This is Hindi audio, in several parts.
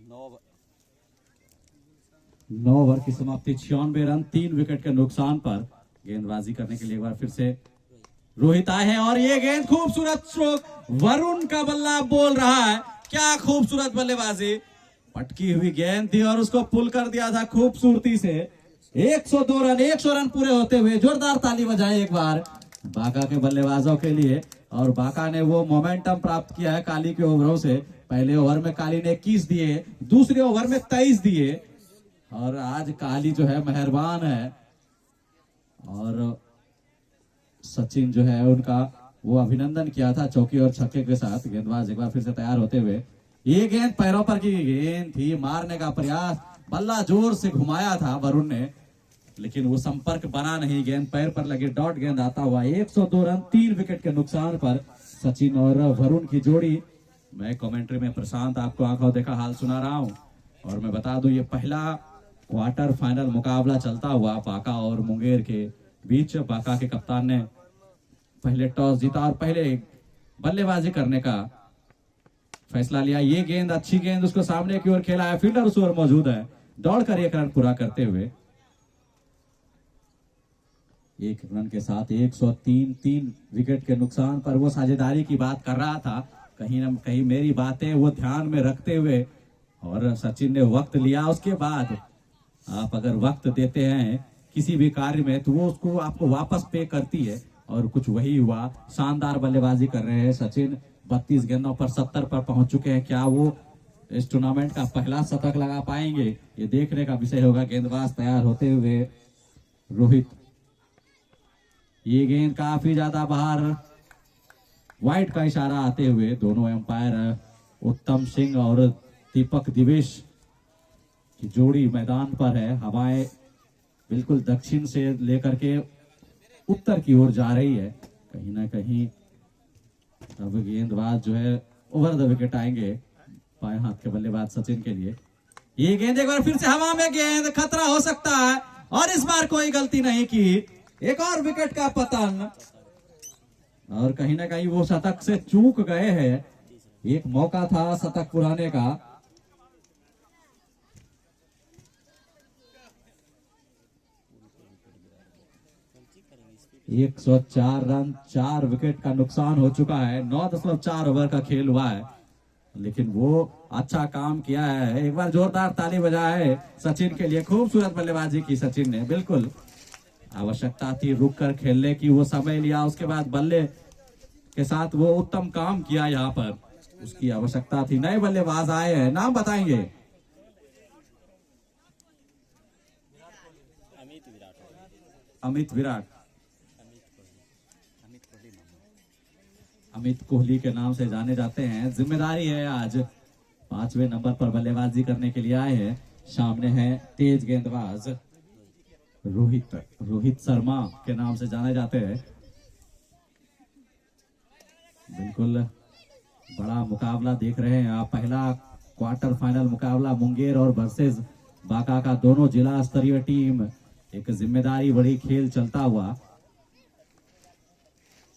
9 ओवर की समाप्ति, 96 रन, 3 विकेट के नुकसान पर। गेंदबाजी करने के लिए एक बार फिर से रोहित आए हैं और ये गेंद खूबसूरत स्ट्रोक, वरुण का बल्ला बोल रहा है, क्या खूबसूरत बल्लेबाजी, पटकी हुई गेंद थी और उसको पुल कर दिया था खूबसूरती से। 102 रन, 100 रन पूरे होते हुए जोरदार ताली बजाए एक बार बाका के बल्लेबाजों के लिए। और बाका ने वो मोमेंटम प्राप्त किया है काली के ओवरों से। पहले ओवर में काली ने 21 दिए, दूसरे ओवर में 23 दिए और आज काली जो है मेहरबान है। और सचिन जो है उनका वो अभिनंदन किया था चौकी और छक्के के साथ। गेंदबाज एक बार फिर से तैयार होते हुए, ये गेंद पैरों पर की गेंद थी, मारने का प्रयास, बल्ला जोर से घुमाया था वरुण ने, लेकिन वो संपर्क बना नहीं, गेंद पैर पर लगी, डॉट गेंद आता हुआ। 102 रन, 3 विकेट के नुकसान पर सचिन और वरुण की जोड़ी। मैं कमेंट्री में प्रशांत आपको आंखों देखा हाल सुना रहा हूं और मैं बता दूं ये पहला क्वार्टर फाइनल मुकाबला चलता हुआ बाका और मुंगेर के बीच। बाका के कप्तान ने पहले टॉस जीता और पहले बल्लेबाजी करने का फैसला लिया। ये गेंद अच्छी गेंद उसको सामने की ओर खेला है, फील्डर उस ओर मौजूद है, दौड़कर 1 रन पूरा करते हुए 1 रन के साथ 103, 3 विकेट के नुकसान पर। वो साझेदारी की बात कर रहा था, कहीं ना कहीं मेरी बातें वो ध्यान में रखते हुए, और सचिन ने वक्त लिया। उसके बाद आप अगर वक्त देते हैं किसी भी कार्य में तो वो उसको आपको वापस पे करती है और कुछ वही हुआ। शानदार बल्लेबाजी कर रहे हैं सचिन, 32 गेंदों पर 70 पर पहुंच चुके हैं। क्या वो इस टूर्नामेंट का पहला शतक लगा पाएंगे, ये देखने का विषय होगा। गेंदबाज तैयार होते हुए रोहित, ये गेंद काफी ज्यादा बाहर, वाइड का इशारा आते हुए दोनों एम्पायर उत्तम सिंह और दीपक दिवेश की जोड़ी मैदान पर है। हवाएं बिल्कुल दक्षिण से लेकर के उत्तर की ओर जा रही है, कहीं ना कहीं अब गेंदबाज जो है ओवर द विकेट आएंगे बाएं हाथ के बल्लेबाज सचिन के लिए। ये गेंद एक बार फिर से हवा में, गेंद खतरा हो सकता है और इस बार कोई गलती नहीं की, एक और विकेट का पतन और कहीं ना कहीं वो शतक से चूक गए हैं। एक मौका था शतक पुराने का। एक 104 रन, 4 विकेट का नुकसान हो चुका है। 9.4 ओवर का खेल हुआ है, लेकिन वो अच्छा काम किया है। एक बार जोरदार ताली बजाए सचिन के लिए, खूबसूरत बल्लेबाजी की सचिन ने। बिल्कुल आवश्यकता थी रुक कर खेलने की, वो समय लिया, उसके बाद बल्ले के साथ वो उत्तम काम किया, यहाँ पर उसकी आवश्यकता थी। नए बल्लेबाज आए हैं, नाम बताएंगे? अमित विराट, अमित कोहली के नाम से जाने जाते हैं। जिम्मेदारी है आज 5वें नंबर पर बल्लेबाजी करने के लिए आए हैं। सामने है तेज गेंदबाज रोहित शर्मा के नाम से जाने जाते हैं। बिल्कुल बड़ा मुकाबला देख रहे हैं आप, पहला क्वार्टर फाइनल मुकाबला मुंगेर और वर्सेस बाका का, दोनों जिला स्तरीय टीम, एक जिम्मेदारी बड़ी खेल चलता हुआ।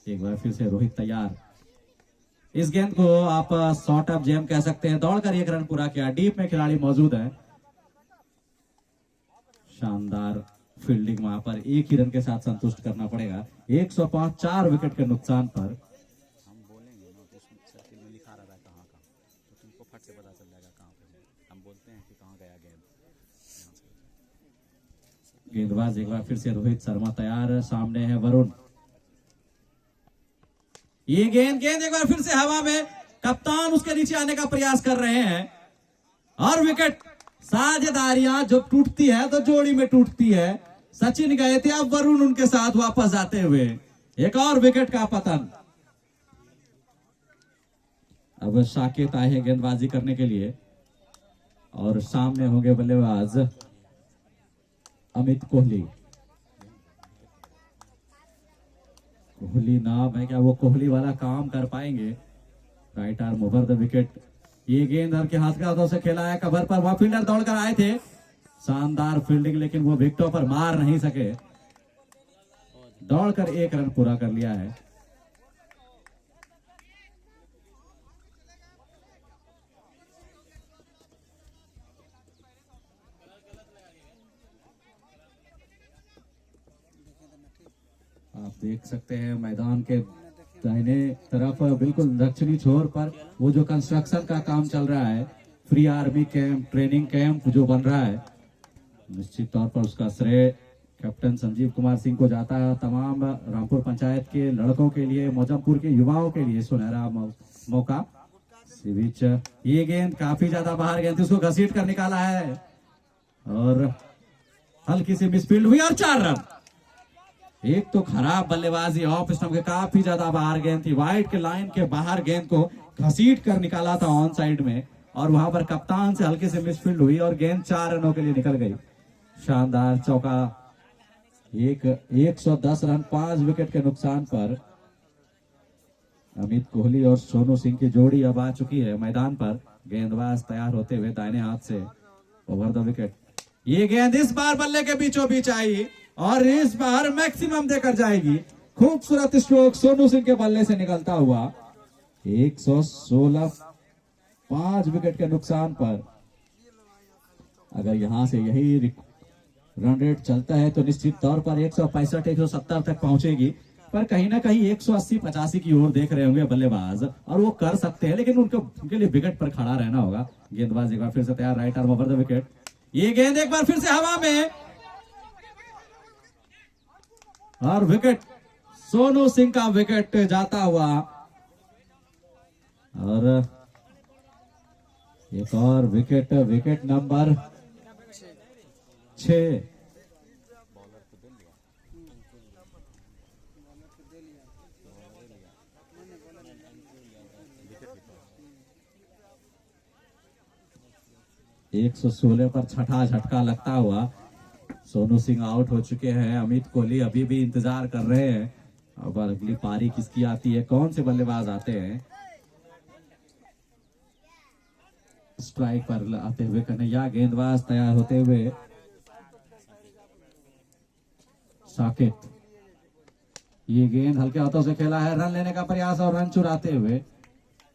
एक बार फिर से रोहित तैयार, इस गेंद को आप शॉर्ट ऑफ जैम कह सकते हैं, दौड़कर 1 रन पूरा किया। डीप में खिलाड़ी मौजूद है, शानदार फील्डिंग, वहां पर 1 ही रन के साथ संतुष्ट करना पड़ेगा। 105, 4 विकेट के नुकसान पर। हम बोलेंगे ना तो उसमें सर्किल में लिखा रहा है कहाँ का, तो तुमको फट से पता चल जाएगा कहाँ पे हम बोलते हैं कि कहाँ गया गेंद। गेंदबाज एक बार फिर से रोहित शर्मा तैयार, सामने है वरुण। ये गेंद एक बार फिर से हवा में, कप्तान उसके नीचे आने का प्रयास कर रहे हैं और विकेट। साझेदारियां जब टूटती है तो जोड़ी में टूटती है। सचिन गए थे, अब वरुण उनके साथ वापस आते हुए, एक और विकेट का पतन। अब साकेत आए हैं गेंदबाजी करने के लिए और सामने होंगे बल्लेबाज अमित कोहली। कोहली नाम है, क्या वो कोहली वाला काम कर पाएंगे? Right arm over the wicket. ये गेंद हर के हाथ के हाथों से खेला है, कवर पर वह फील्डर दौड़कर आए थे, शानदार फील्डिंग, लेकिन वो विकेटों पर मार नहीं सके, दौड़कर 1 रन पूरा कर लिया है। देख सकते हैं मैदान के दाहिने तरफ बिल्कुल दक्षिणी छोर पर वो जो कंस्ट्रक्शन का काम चल रहा है, free army camp, training camp जो बन रहा है, निश्चित तौर पर उसका श्रेय कैप्टन संजीव कुमार सिंह को जाता है। तमाम रामपुर पंचायत के लड़कों के लिए, मौजमपुर के युवाओं के लिए सुनहरा मौका। इसी बीच ये गेंद काफी ज्यादा बाहर गेंद थी, उसको घसीट कर निकाला है और हल्की सी मिसफील्ड हुई और 4 रन। एक तो खराब बल्लेबाजी ऑफ स्टंप के, काफी ज्यादा बाहर गेंद थी, वाइड के लाइन के बाहर गेंद को घसीट कर निकाला था ऑन साइड में और वहां पर कप्तान से हल्के से मिसफील्ड हुई और गेंद 4 रनों के लिए निकल गई। शानदार चौका। 110 रन 5 विकेट के नुकसान पर अमित कोहली और सोनू सिंह की जोड़ी अब आ चुकी है मैदान पर। गेंदबाज तैयार होते हुए दाहिने हाथ से ओवर द विकेट। ये गेंद इस बार बल्ले के बीचों बीच आई और इस बार मैक्सिमम देकर जाएगी। खूबसूरत स्ट्रोक सोनू सिंह के बल्ले से निकलता हुआ। 116 5 विकेट के नुकसान पर अगर यहां से यही रन रेट चलता है तो निश्चित तौर पर 165 170 तक पहुंचेगी, पर कहीं ना कहीं 180 85 की ओर देख रहे होंगे बल्लेबाज और वो कर सकते हैं, लेकिन उनके लिए विकेट पर खड़ा रहना होगा। गेंदबाज एक बार फिर से तैयार, right arm over the wicket. ये गेंद एक बार फिर से हवा में और विकेट, सोनू सिंह का विकेट जाता हुआ और एक और विकेट, विकेट नंबर 6। एक 116 पर छठा झटका लगता हुआ सोनू सिंह आउट हो चुके हैं। अमित कोहली अभी भी इंतजार कर रहे हैं अब अगली पारी किसकी आती है, कौन से बल्लेबाज आते हैं। स्ट्राइक पर आते हुए कन्हैया, गेंदबाज तैयार होते हुए साकेत। ये गेंद हल्के हाथों से खेला है, रन लेने का प्रयास और रन चुराते हुए।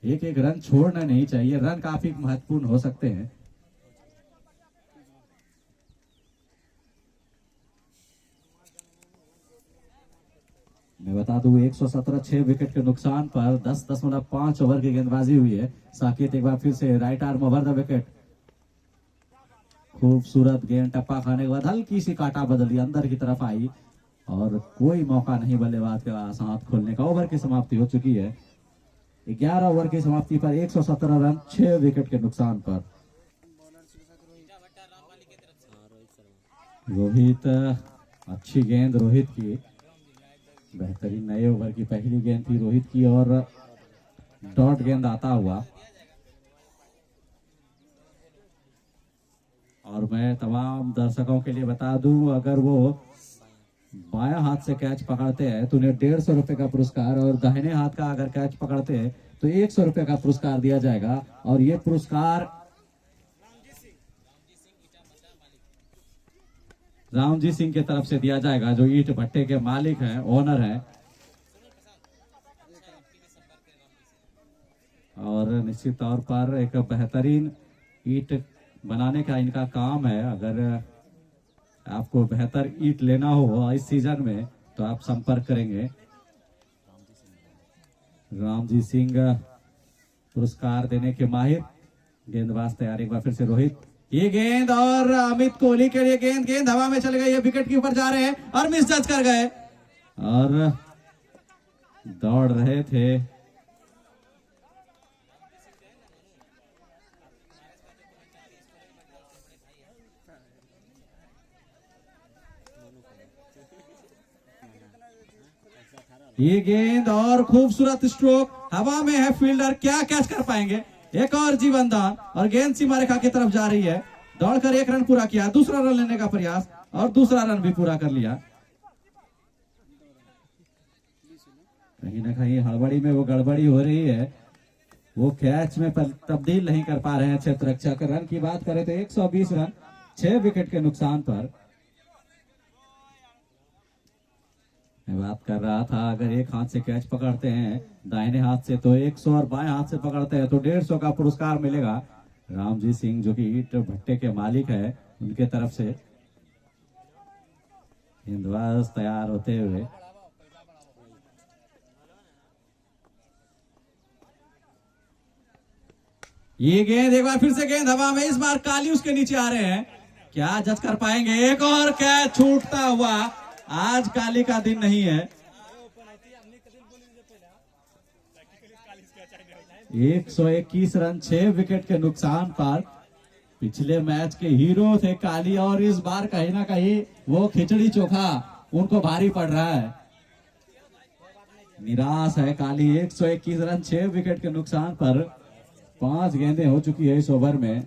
एक एक रन छोड़ना नहीं चाहिए, रन काफी महत्वपूर्ण हो सकते हैं। मैं बता दूं 117 6 विकेट के नुकसान पर 10.5 ओवर की गेंदबाजी हुई है। साकेत एक बार फिर से right arm over the wicket. खूबसूरत गेंद टप्पा खाने के बाद हल्की सी काटा बदली, अंदर की तरफ आई और कोई मौका नहीं बल्लेबाज के पास हाथ खोलने का। ओवर की समाप्ति हो चुकी है। 11 ओवर की समाप्ति पर 117 रन 6 विकेट के नुकसान पर। रोहित, अच्छी गेंद रोहित की, बेहतरीन नए ओवर की पहली गेंद थी रोहित की और डॉट गेंद आता हुआ। और मैं तमाम दर्शकों के लिए बता दूं, अगर वो बायां हाथ से कैच पकड़ते हैं तो उन्हें 150 रुपए का पुरस्कार, और दाहिने हाथ का अगर कैच पकड़ते हैं तो 100 रुपए का पुरस्कार दिया जाएगा। और ये पुरस्कार रामजी सिंह की तरफ से दिया जाएगा, जो ईट भट्टे के मालिक हैं, ओनर हैं। और निश्चित तौर पर एक बेहतरीन ईट बनाने का इनका काम है। अगर आपको बेहतर ईट लेना हो इस सीजन में तो आप संपर्क करेंगे। रामजी सिंह पुरस्कार देने के माहिर। गेंदबाज तैयार, एक बार फिर से रोहित। ये गेंद और अमित कोहली के लिए गेंद हवा में चले गई है, विकेट के ऊपर जा रहे हैं और मिस जज कर गए और दौड़ रहे थे। ये गेंद और खूबसूरत स्ट्रोक, हवा में है फील्डर, क्या कैच कर पाएंगे। एक और जीवनदान और गेंद सीमा रेखा की तरफ जा रही है। दौड़कर 1 रन पूरा किया, दूसरा रन लेने का प्रयास और दूसरा रन भी पूरा कर लिया। कहीं ना कहीं हड़बड़ी में वो गड़बड़ी हो रही है, वो कैच में तब्दील नहीं कर पा रहे हैं क्षेत्र रक्षक। रन की बात करें तो 120 रन 6 विकेट के नुकसान पर। मैं बात कर रहा था, अगर एक हाथ से कैच पकड़ते हैं दाहिने हाथ से तो 100 और बाएं हाथ से पकड़ते हैं तो 150 का पुरस्कार मिलेगा। रामजी सिंह जो कि ईट भट्टे के मालिक है, उनके तरफ से। गेंदबाज तैयार होते हुए ये गेंद एक बार फिर से गेंद हवा में, इस बार काली उसके नीचे आ रहे हैं, क्या जज कर पाएंगे? एक और कैच छूटता हुआ। आज काली का दिन नहीं है। 121 रन 6 विकेट के नुकसान पर। पिछले मैच के हीरो थे काली और इस बार कहीं ना कहीं वो खिचड़ी चोखा उनको भारी पड़ रहा है। निराश है काली। 121 रन 6 विकेट के नुकसान पर 5 गेंदें हो चुकी है इस ओवर में।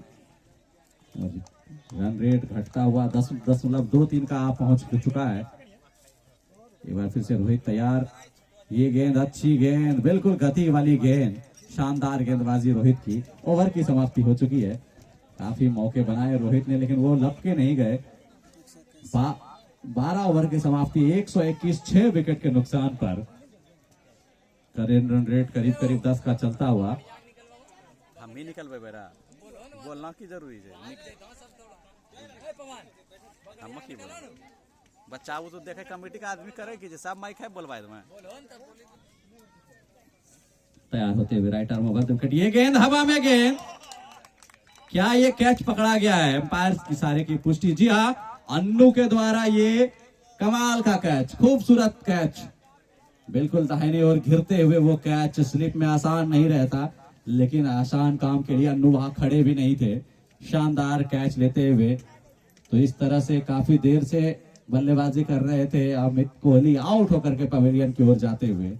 रन रेट घटता हुआ 10.23 का पहुंच चुका है। एक बार फिर से रोहित तैयार। ये गेंद अच्छी गेंद, बिल्कुल गति वाली गेंद, शानदार गेंदबाजी रोहित की। ओवर की समाप्ति हो चुकी है। काफी मौके बनाए रोहित ने, लेकिन वो लपके नहीं गए। 12 ओवर की समाप्ति 121 6 विकेट के नुकसान पर। करेंट रन रेट करीब करीब 10 का चलता हुआ। हम ही निकलबे बेरा बोलना की जरूरी है। हम की बोल बच्चा वो तो देखे कमेटी का आदमी करे कि सब माइक है बोलवाए मैं तैयार होते हुए राइट आर्म ओवर विकेट। ये गेंद हवा में, गेंद क्या ये कैच पकड़ा गया है? एम्पायर की सारे की पुष्टि। जी हाँ, अन्नू के द्वारा ये कमाल का कैच, खूबसूरत कैच, बिल्कुल दाहिनी ओर घिरते हुए वो कैच। स्लिप में आसान नहीं रहता, लेकिन आसान काम के लिए अन्नू वहां खड़े भी नहीं थे। शानदार कैच लेते हुए तो इस तरह से काफी देर से बल्लेबाजी कर रहे थे अमित कोहली, आउट होकर के पवेलियन की ओर जाते हुए।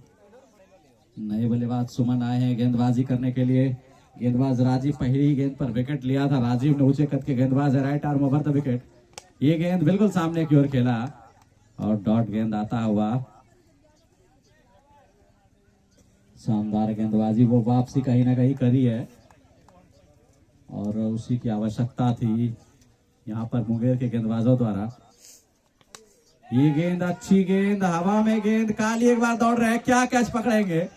नए बल्लेबाज सुमन आए हैं गेंदबाजी करने के लिए। गेंदबाज राजीव पहली गेंद पर विकेट लिया था। राजीव ने ऊंचे कद के गेंदबाज है, right arm over the wicket. ये गेंद बिल्कुल सामने की ओर खेला और डॉट गेंद आता हुआ। शानदार गेंदबाजी, वो वापसी कहीं ना कहीं करी है और उसी की आवश्यकता थी यहाँ पर मुंगेर के गेंदबाजों द्वारा। ये गेंद अच्छी गेंद, हवा में गेंद, काली एक बार दौड़ रहे हैं, क्या कैच पकड़ेंगे?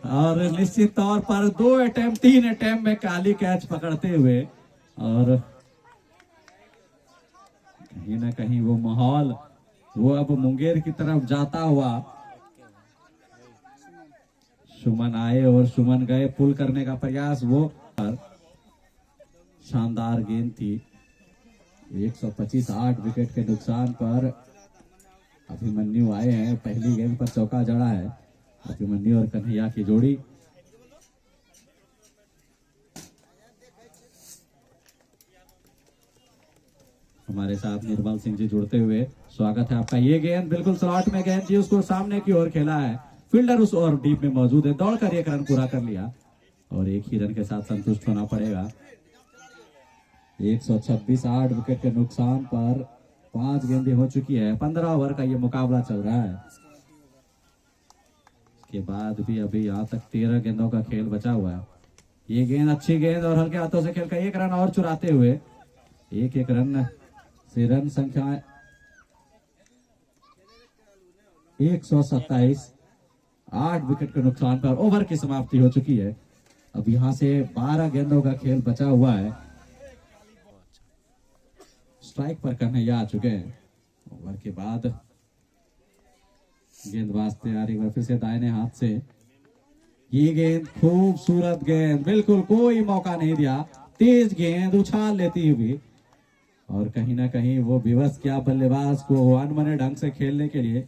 और निश्चित तौर पर 3 अटेम्प्ट में काली कैच पकड़ते हुए और कहीं ना कहीं वो माहौल वो अब मुंगेर की तरफ जाता हुआ। सुमन आए और सुमन गए, पुल करने का प्रयास वो पर। शानदार गेंद थी। 125 8 विकेट के नुकसान पर अभिमन्यु आए हैं। पहली गेंद पर चौका जड़ा है अभिमन्यु और कन्हैया की जोड़ी। हमारे साथ निर्मल सिंह जी जुड़ते हुए स्वागत है आपका। ये गेंद बिल्कुल स्लॉट में गेंद थी, उसको सामने की ओर खेला है। फील्डर उस ओर डीप में मौजूद है, दौड़कर 1 रन पूरा कर लिया और 1 ही रन के साथ संतुष्ट होना पड़ेगा। 126 8 विकेट के नुकसान पर 5 गेंदें हो चुकी है। 15 ओवर का ये मुकाबला चल रहा है। इसके बाद भी अभी यहाँ तक 13 गेंदों का खेल बचा हुआ है। ये गेंद अच्छी गेंद और हल्के हाथों से खेलकर 1 रन और चुराते हुए 1 रन से रन संख्या 127 8 विकेट के नुकसान पर ओवर की समाप्ति हो चुकी है। अब यहां से 12 गेंदों का खेल बचा हुआ है। स्ट्राइक पर कन्हैया आ चुके हैं। ओवर के बाद गेंदबाज तैयार, एक बार फिर से दाहिने हाथ से। ये गेंद खूबसूरत गेंद, बिल्कुल कोई मौका नहीं दिया, तेज गेंद उछाल लेती हुई और कहीं ना कहीं वो विवश किया बल्लेबाज को अनमने ढंग से खेलने के लिए।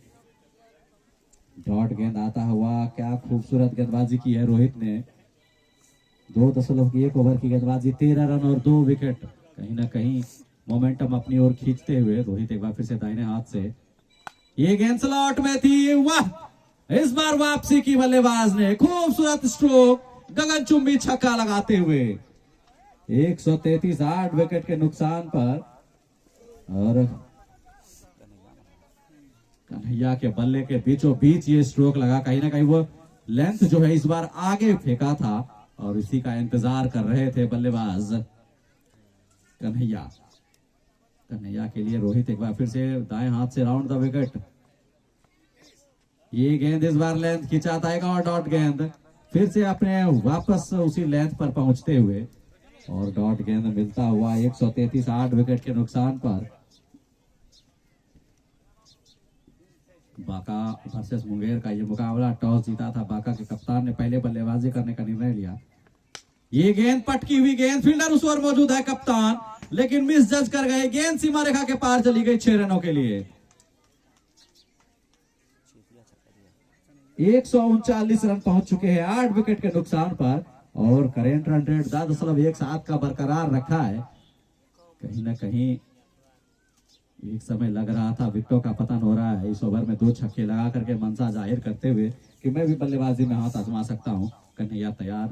डॉट गेंद आता हुआ, क्या खूबसूरत गेंदबाजी की है रोहित ने। 2.1 ओवर की गेंदबाजी, 13 रन और 2 विकेट। कहीं ना कहीं मोमेंटम अपनी ओर खींचते हुए रोहित एक बार फिर से दाहिने हाथ से। ये गेंद स्लॉट में थी, वाह! इस बार वापसी की बल्लेबाज ने खूबसूरत स्ट्रोक, गगनचुंबी छक्का लगाते हुए 133 8 विकेट के नुकसान पर और कन्हैया के बल्ले के बीचों बीच ये स्ट्रोक लगा। कहीं ना कहीं वो लेंथ जो है इस बार आगे फेंका था और इसी का इंतजार कर रहे थे बल्लेबाज कन्हैया। कन्हैया के लिए रोहित एक बार फिर से दाएं हाथ से राउंड द विकेट। ये गेंद इस बार लेंथ खिंचा जाएगा और डॉट गेंद फिर से अपने वापस उसी लेंथ पर पहुंचते हुए और डॉट गेंद मिलता हुआ 133 8 विकेट के नुकसान पर। बाका वर्सेस मुंगेर का ये मुकाबला, टॉस जीता था बाका के कप्तान ने, पहले बल्लेबाजी करने का निर्णय लिया। ये गेंद पटकी हुई गेंद, फील्डर उस ओर मौजूद है कप्तान, लेकिन मिस जज कर गए। गेंद सीमा रेखा के पार चली गई 6 रनों के लिए। 139 रन पहुंच चुके हैं 8 विकेट के नुकसान पर, और करेंट रन रेट 10.17 का बरकरार रखा है। कहीं ना कहीं एक समय लग रहा था विकेटों का पतन हो रहा है। इस ओवर में 2 छक्के लगा करके मनसा जाहिर करते हुए कि मैं भी बल्लेबाजी में हाथ आजमा सकता हूं। कन्हैया तैयार,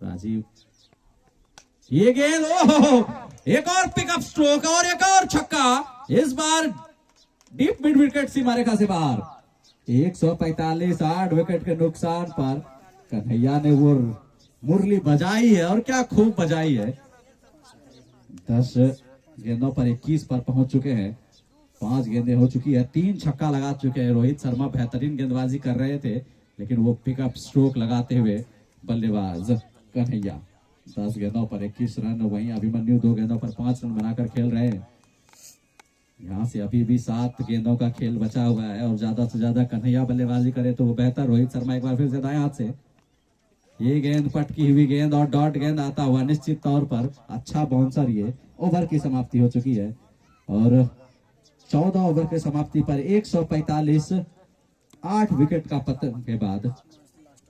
राजीव, ये गेंद, ओह, एक और पिकअप स्ट्रोक और एक और छक्का, इस बार डीप मिड विकेट सीमा रेखा से बाहर। 145 8 विकेट के नुकसान पर कन्हैया ने वो मुरली बजाई है, और क्या खूब बजाई है। 10 गेंदों पर 21 पर पहुंच चुके हैं। 5 गेंदें हो चुकी है, 3 छक्का लगा चुके हैं। रोहित शर्मा बेहतरीन गेंदबाजी कर रहे थे, लेकिन वो पिकअप स्ट्रोक लगाते हुए बल्लेबाज कन्हैया। 10 गेंदों पर 21 रन। वहीं अभिमन्यु 2 गेंदों पर 5 रन बनाकर खेल रहे हैं। यहाँ से अभी भी 7 गेंदों का खेल बचा हुआ है, और ज्यादा से ज्यादा कन्हैया बल्लेबाजी करे तो वो बेहतर। रोहित शर्मा एक बार फिर से दाएं हाथ से, ये गेंद पटकी हुई गेंद और डॉट गेंद आता हुआ, निश्चित तौर पर अच्छा बाउंसर। ये ओवर की समाप्ति हो चुकी है, और 14 ओवर के समाप्ति पर 145 8 विकेट का पतन के बाद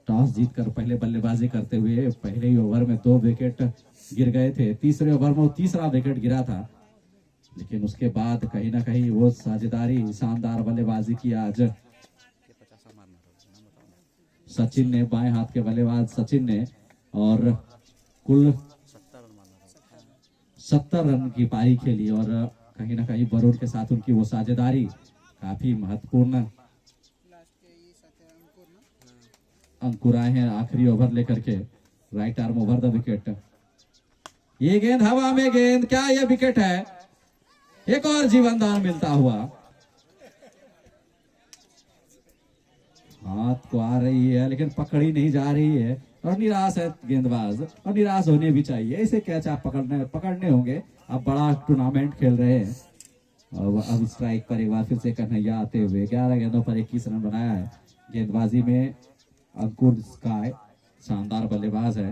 टॉस जीतकर पहले बल्लेबाजी करते हुए पहले ही ओवर में 2 विकेट गिर गए थे। तीसरे ओवर में वो तीसरा विकेट गिरा था, लेकिन उसके बाद कहीं ना कहीं वो साझेदारी, शानदार बल्लेबाजी की आज सचिन ने, बाएं हाथ के बल्लेबाज सचिन ने, और कुल 70 रन की पारी खेली। और कहीं ना कहीं वरुण के साथ उनकी वो साझेदारी काफी महत्वपूर्ण अंकुर आए हैं आखिरी ओवर लेकर के। Right arm over the wicket, ये गेंद हवा में, गेंद, क्या ये विकेट है? एक और जीवन दान मिलता हुआ, हाथ को आ रही है लेकिन पकड़ी नहीं जा रही है, और निराश है गेंदबाज, और निराश होने भी चाहिए। इसे कैच आप पकड़ने होंगे। अब बड़ा टूर्नामेंट खेल रहे हैं। अब स्ट्राइक पर एक बार फिर से कन्हैया आते हुए 11 गेंदों पर 21 रन बनाया है। गेंदबाजी में अंकुर स्काई शानदार बल्लेबाज है।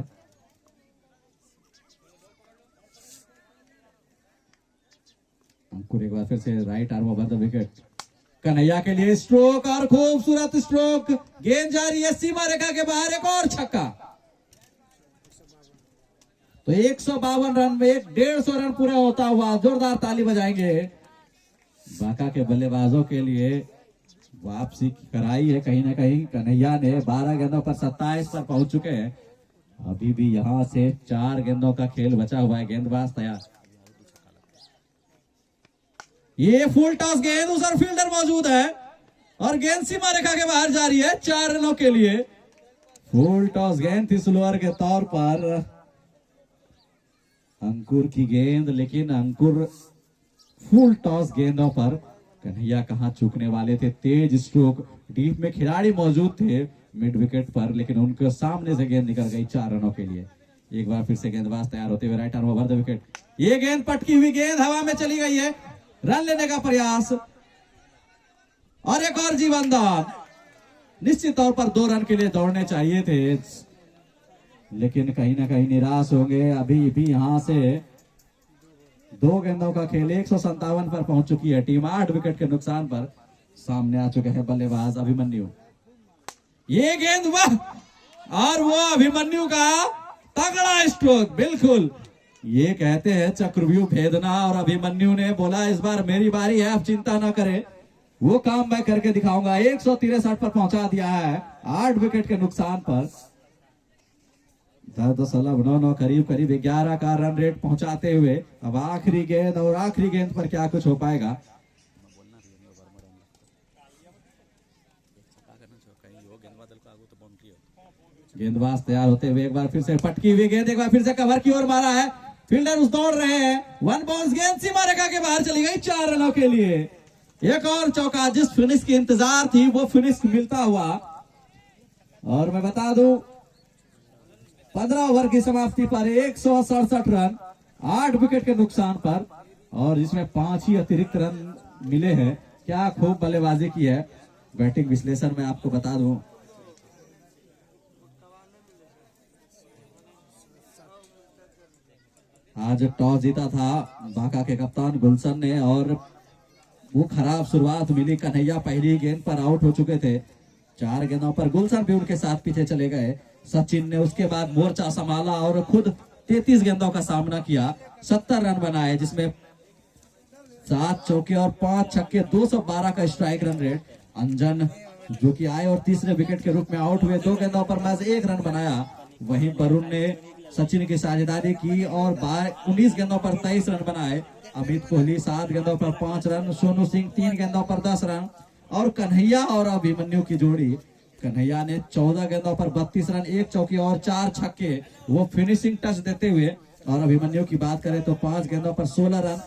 अंकुर एक बार फिर से right arm over the wicket, Kanhaiya के लिए स्ट्रोक, और खूबसूरत स्ट्रोक। गेंद जा रही है सीमा रेखा के बाहर, एक और छक्का। तो 152 रन में 150 रन पूरा होता हुआ जोरदार ताली बजाएंगे बांका के बल्लेबाजों के लिए। वापसी कराई है कहीं ना कहीं कन्हैया ने। 12 गेंदों पर 27 पर पहुंच चुके हैं। अभी भी यहां से 4 गेंदों का खेल बचा हुआ है। गेंदबाज तैयार, ये फुल टॉस गेंद, उस फील्डर मौजूद है, और गेंद सीमा रेखा के बाहर जा रही है 4 रनों के लिए। फुल टॉस गेंद थी स्लोअर के तौर पर अंकुर की गेंद, लेकिन अंकुर फुल टॉस गेंदों पर कन्हैया कहां चूकने वाले थे। तेज स्ट्रोक, डीप में खिलाड़ी मौजूद थे मिड विकेट पर, लेकिन उनके सामने से गेंद निकल गई 4 रनों के लिए। एक बार फिर से गेंदबाज तैयार होते हुए right arm over the wicket, ये गेंद पटकी हुई गेंद हवा में चली गई है। रन लेने का प्रयास, और एक और जीवन दान। निश्चित तौर पर 2 रन के लिए दौड़ने चाहिए थे, लेकिन कहीं ना कहीं निराश होंगे। अभी भी यहां से 2 गेंदों का खेल, 157 पर पहुंच चुकी है टीम। 8 विकेट के नुकसान पर सामने आ चुके हैं बल्लेबाज अभिमन्यु। ये गेंद, वाह, और वो अभिमन्यु का तगड़ा स्ट्रोक। बिल्कुल, ये कहते हैं चक्रव्यूह भेदना, और अभिमन्यु ने बोला इस बार मेरी बारी है, आप चिंता ना करें, वो काम मैं करके दिखाऊंगा। 163 पर पहुंचा दिया है 8 विकेट के नुकसान पर। 10.9 करीब 11 का रन रेट पहुंचाते हुए अब आखिरी गेंद, और आखिरी गेंद पर क्या कुछ हो पाएगा। गेंदबाज तैयार होते हुए एक बार फिर से पटकी हुई गेंद, एक बार फिर से कवर की ओर मारा है। फील्डर उस दौड़ रहे हैं। 1 बाउंस गेंद सीमा रेखा के बाहर चली गई 4 रनों के लिए। एक और चौका, जिस फिनिश की इंतजार थी वो फिनिश मिलता हुआ। और मैं बता दूं 15 ओवर की समाप्ति पर 167 रन 8 विकेट के नुकसान पर, और इसमें 5 ही अतिरिक्त रन मिले हैं। क्या खूब बल्लेबाजी की है। बैटिंग विश्लेषण में आपको बता दूं आज टॉस जीता था बांका के कप्तान गुलशन ने और वो खराब शुरुआत मिली। कन्हैया पहली गेंद पर आउट हो चुके थे। 4 गेंदों पर गुलशन भी उनके साथ पीछे चले गए। सचिन ने उसके बाद मोर्चा संभाला और खुद 33 गेंदों का सामना किया। 70 रन बनाए, जिसमें 7 चौके और 5 छक्के, 212 का स्ट्राइक रन रेट। अंजन जो कि आए और तीसरे विकेट के रूप में आउट हुए, 2 गेंदों पर महज 1 रन बनाया। वहीं वरुण ने सचिन की साझेदारी की और 19 गेंदों पर 23 रन बनाए। अमित कोहली 7 गेंदों पर 5 रन, सोनू सिंह 3 गेंदों पर 10 रन और कन्हैया और अभिमन्यु की जोड़ी। कन्हैया ने 14 गेंदों पर 32 रन, 1 चौकी और 4 छक्के, वो फिनिशिंग टच देते हुए। और अभिमन्यु की बात करें तो 5 गेंदों पर 16 रन,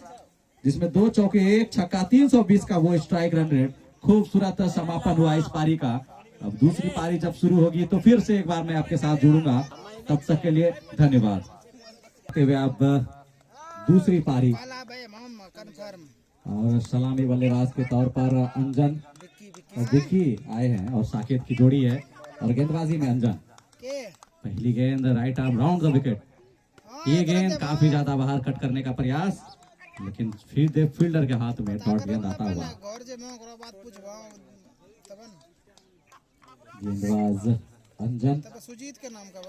जिसमें 2 चौके 1 छक्का, 320 का वो स्ट्राइक रन रेट। खूबसूरत समापन हुआ इस पारी का। अब दूसरी पारी जब शुरू होगी तो फिर से एक बार मैं आपके साथ जुड़ूंगा। तब तक के लिए धन्यवाद। अब दूसरी पारी और सलामी बल्लेबाज के तौर पर अंजन और विक्की आए हैं और साकेत की जोड़ी है। और गेंदबाजी में अंजन, पहली गेंद right arm round the wicket. ये गेंद काफी ज्यादा बाहर कट करने का प्रयास, लेकिन फिर फील्डर के हाथ में डॉट गेंद आता हुआ। गेंदबाज अंजन, सुजीत के नाम का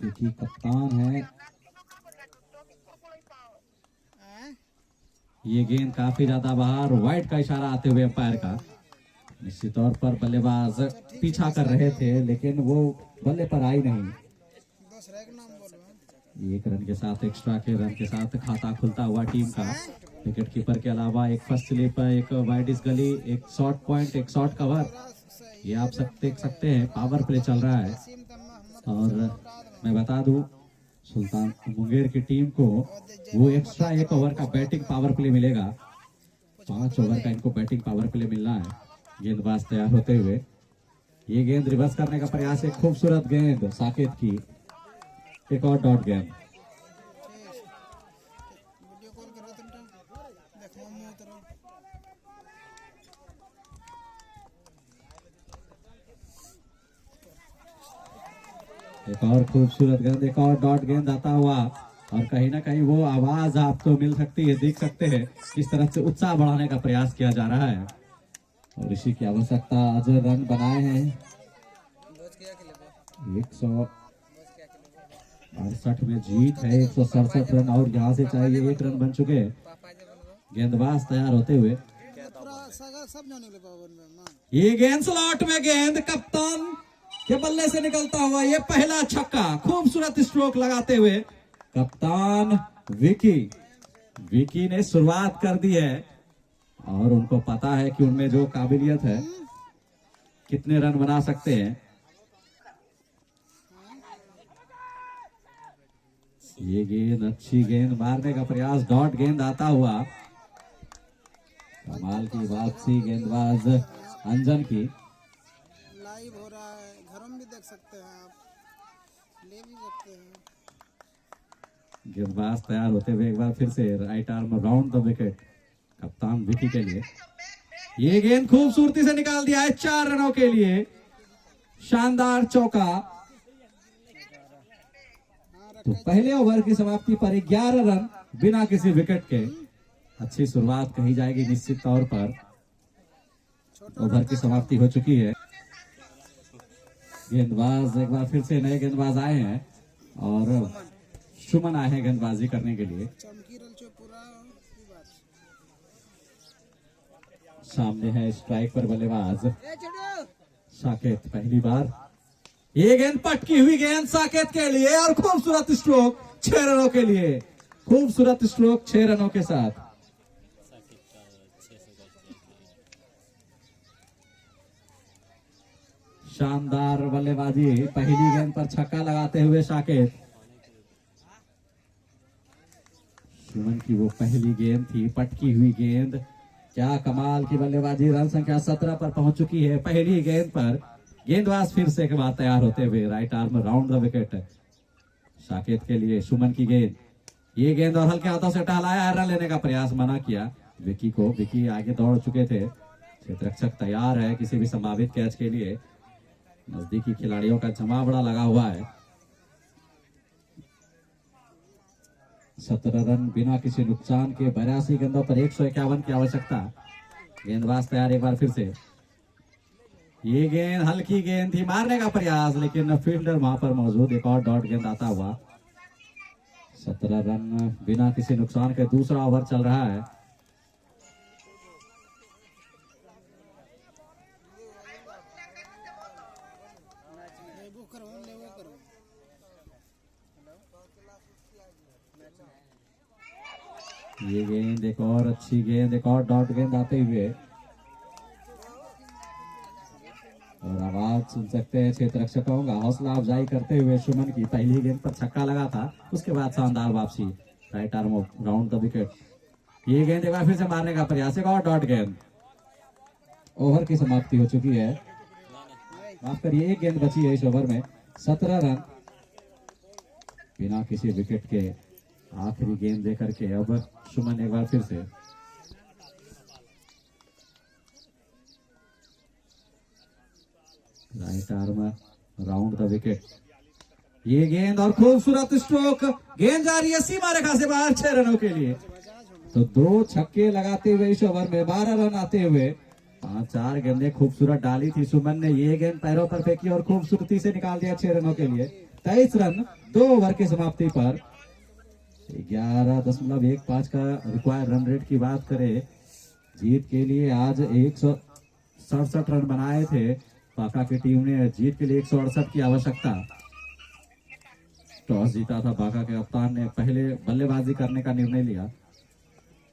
विक्की कप्तान है। ये गेंद काफी ज्यादा बाहर, वाइड का इशारा आते हुए अंपायर का। निश्चित तौर पर बल्लेबाज पीछा कर रहे थे, लेकिन वो बल्ले पर आई नहीं। 1 रन के साथ, एक्स्ट्रा के रन के साथ खाता खुलता हुआ टीम का। विकेट कीपर के अलावा एक फर्स्ट स्लिप, एक वाइडिस गली, एक शॉर्ट पॉइंट, एक शॉर्ट कवर, ये आप सब देख सकते हैं। पावर प्ले चल रहा है। और मैं बता दूं, सुल्तान मुंगेर की टीम को वो एक्स्ट्रा 1 ओवर का बैटिंग पावर प्ले मिलेगा। 5 ओवर का इनको बैटिंग पावर प्ले मिलना है। गेंदबाज तैयार होते हुए, ये गेंद रिवर्स करने का प्रयास, एक खूबसूरत गेंद साकेत की, एक और डॉट गेंद। एक और खूबसूरत गेंद, एक और डॉट गेंद आता हुआ। और कहीं ना कहीं वो आवाज आपको मिल सकती है, देख सकते हैं किस तरह से उत्साह बढ़ाने का प्रयास किया जा रहा है। और इसी की आवश्यकता, आज रन बनाए हैं 168 में जीत है, 167 रन और यहाँ से चाहिए 1 रन बन चुके हैं। गेंदबाज तैयार होते हुए, ये गेंद स्लॉट में, गेंद कप्तान के बल्ले से निकलता हुआ, ये पहला छक्का। खूबसूरत स्ट्रोक लगाते हुए कप्तान विकी ने शुरुआत कर दी है और उनको पता है कि उनमें जो काबिलियत है, कितने रन बना सकते हैं। ये गेंद, अच्छी गेंद, मारने का प्रयास, डॉट गेंद आता हुआ। कमाल की वापसी गेंदबाज अंजन की। लाइव हो रहा है, घरों में भी देख सकते हैं आप, ले भी सकते हैं। गेंदबाज तैयार होते हुए एक बार फिर से right arm round the wicket कप्तान विकी के लिए। ये गेंद खूबसूरती से निकाल दिया है 4 रनों के लिए। शानदार चौका। तो पहले ओवर की समाप्ति पर 11 रन बिना किसी विकेट के। अच्छी शुरुआत कही जाएगी निश्चित तौर पर। ओवर की समाप्ति हो चुकी है। गेंदबाज एक बार फिर से नए गेंदबाज आए हैं और सुमन आए हैं गेंदबाजी करने के लिए। सामने है स्ट्राइक पर बल्लेबाज साकेत। पहली बार ये गेंद, पटकी हुई गेंद साकेत के लिए और खूबसूरत स्ट्रोक 6 रनों के लिए। खूबसूरत स्ट्रोक 6 रनों के साथ। शानदार बल्लेबाजी, पहली गेंद पर छक्का लगाते हुए साकेत। सुमन की वो पहली गेंद थी, पटकी हुई गेंद। क्या कमाल की बल्लेबाजी। रन संख्या 17 पर पहुंच चुकी है पहली गेंद पर। गेंदबाज फिर से एक बार तैयार होते हुए, right arm round the wicket Saket के लिए। सुमन की गेंद, ये गेंद और हल्के हाथों से टहलाया, रन लेने का प्रयास मना किया विकी को। विकी आगे दौड़ चुके थे। क्षेत्ररक्षक तैयार है किसी भी संभावित कैच के लिए। नजदीकी खिलाड़ियों का जमा बड़ा लगा हुआ है। 17 रन बिना किसी नुकसान के। 82 गेंदों पर 151 की आवश्यकता। गेंदबाज तैयार एक बार फिर से। ये गेंद हल्की गेंद थी, मारने का प्रयास, लेकिन फील्डर वहां पर मौजूद। एक और डॉट गेंद आता हुआ। 17 रन बिना किसी नुकसान के। दूसरा ओवर चल रहा है। लेबो करो। ये गेंद एक और अच्छी गेंद, एक और डॉट गेंद आते हुए, और आवाज सुन सकते हैं क्षेत्र रक्षकों का हौसला अफजाई करते हुए। सुमन की पहली गेंद पर छक्का लगा था, उसके बाद शानदार वापसी, right arm round the wicket. ये गेंद एक बार फिर से मारने का प्रयास, एक और डॉट गेंद। ओवर की समाप्ति हो चुकी है। माफ करिए, एक गेंद बची है इस ओवर में। 17 रन बिना किसी विकेट के। आखिरी गेंद देकर के अब सुमन एक बार फिर से। Right arm round the wicket. ये गेंद और खूबसूरत स्ट्रोक। गेंद जा रही है सीमा रेखा से बाहर 6 रनों के लिए। तो 2 छक्के लगाते हुए इस ओवर में 12 रन आते हुए। 4 गेंदें खूबसूरत डाली थी सुमन ने। ये गेंद पैरों पर फेंकी और खूबसूरती से निकाल दिया 6 रनों के लिए। 23 रन 2 ओवर की समाप्ति पर। 11.15 का रिक्वायर्ड रन रेट की बात करें, जीत के लिए आज 167 रन बनाए थे बाका की टीम ने। जीत के लिए 168 की आवश्यकता। टॉस जीता था बाका के कप्तान ने, पहले बल्लेबाजी करने का निर्णय लिया।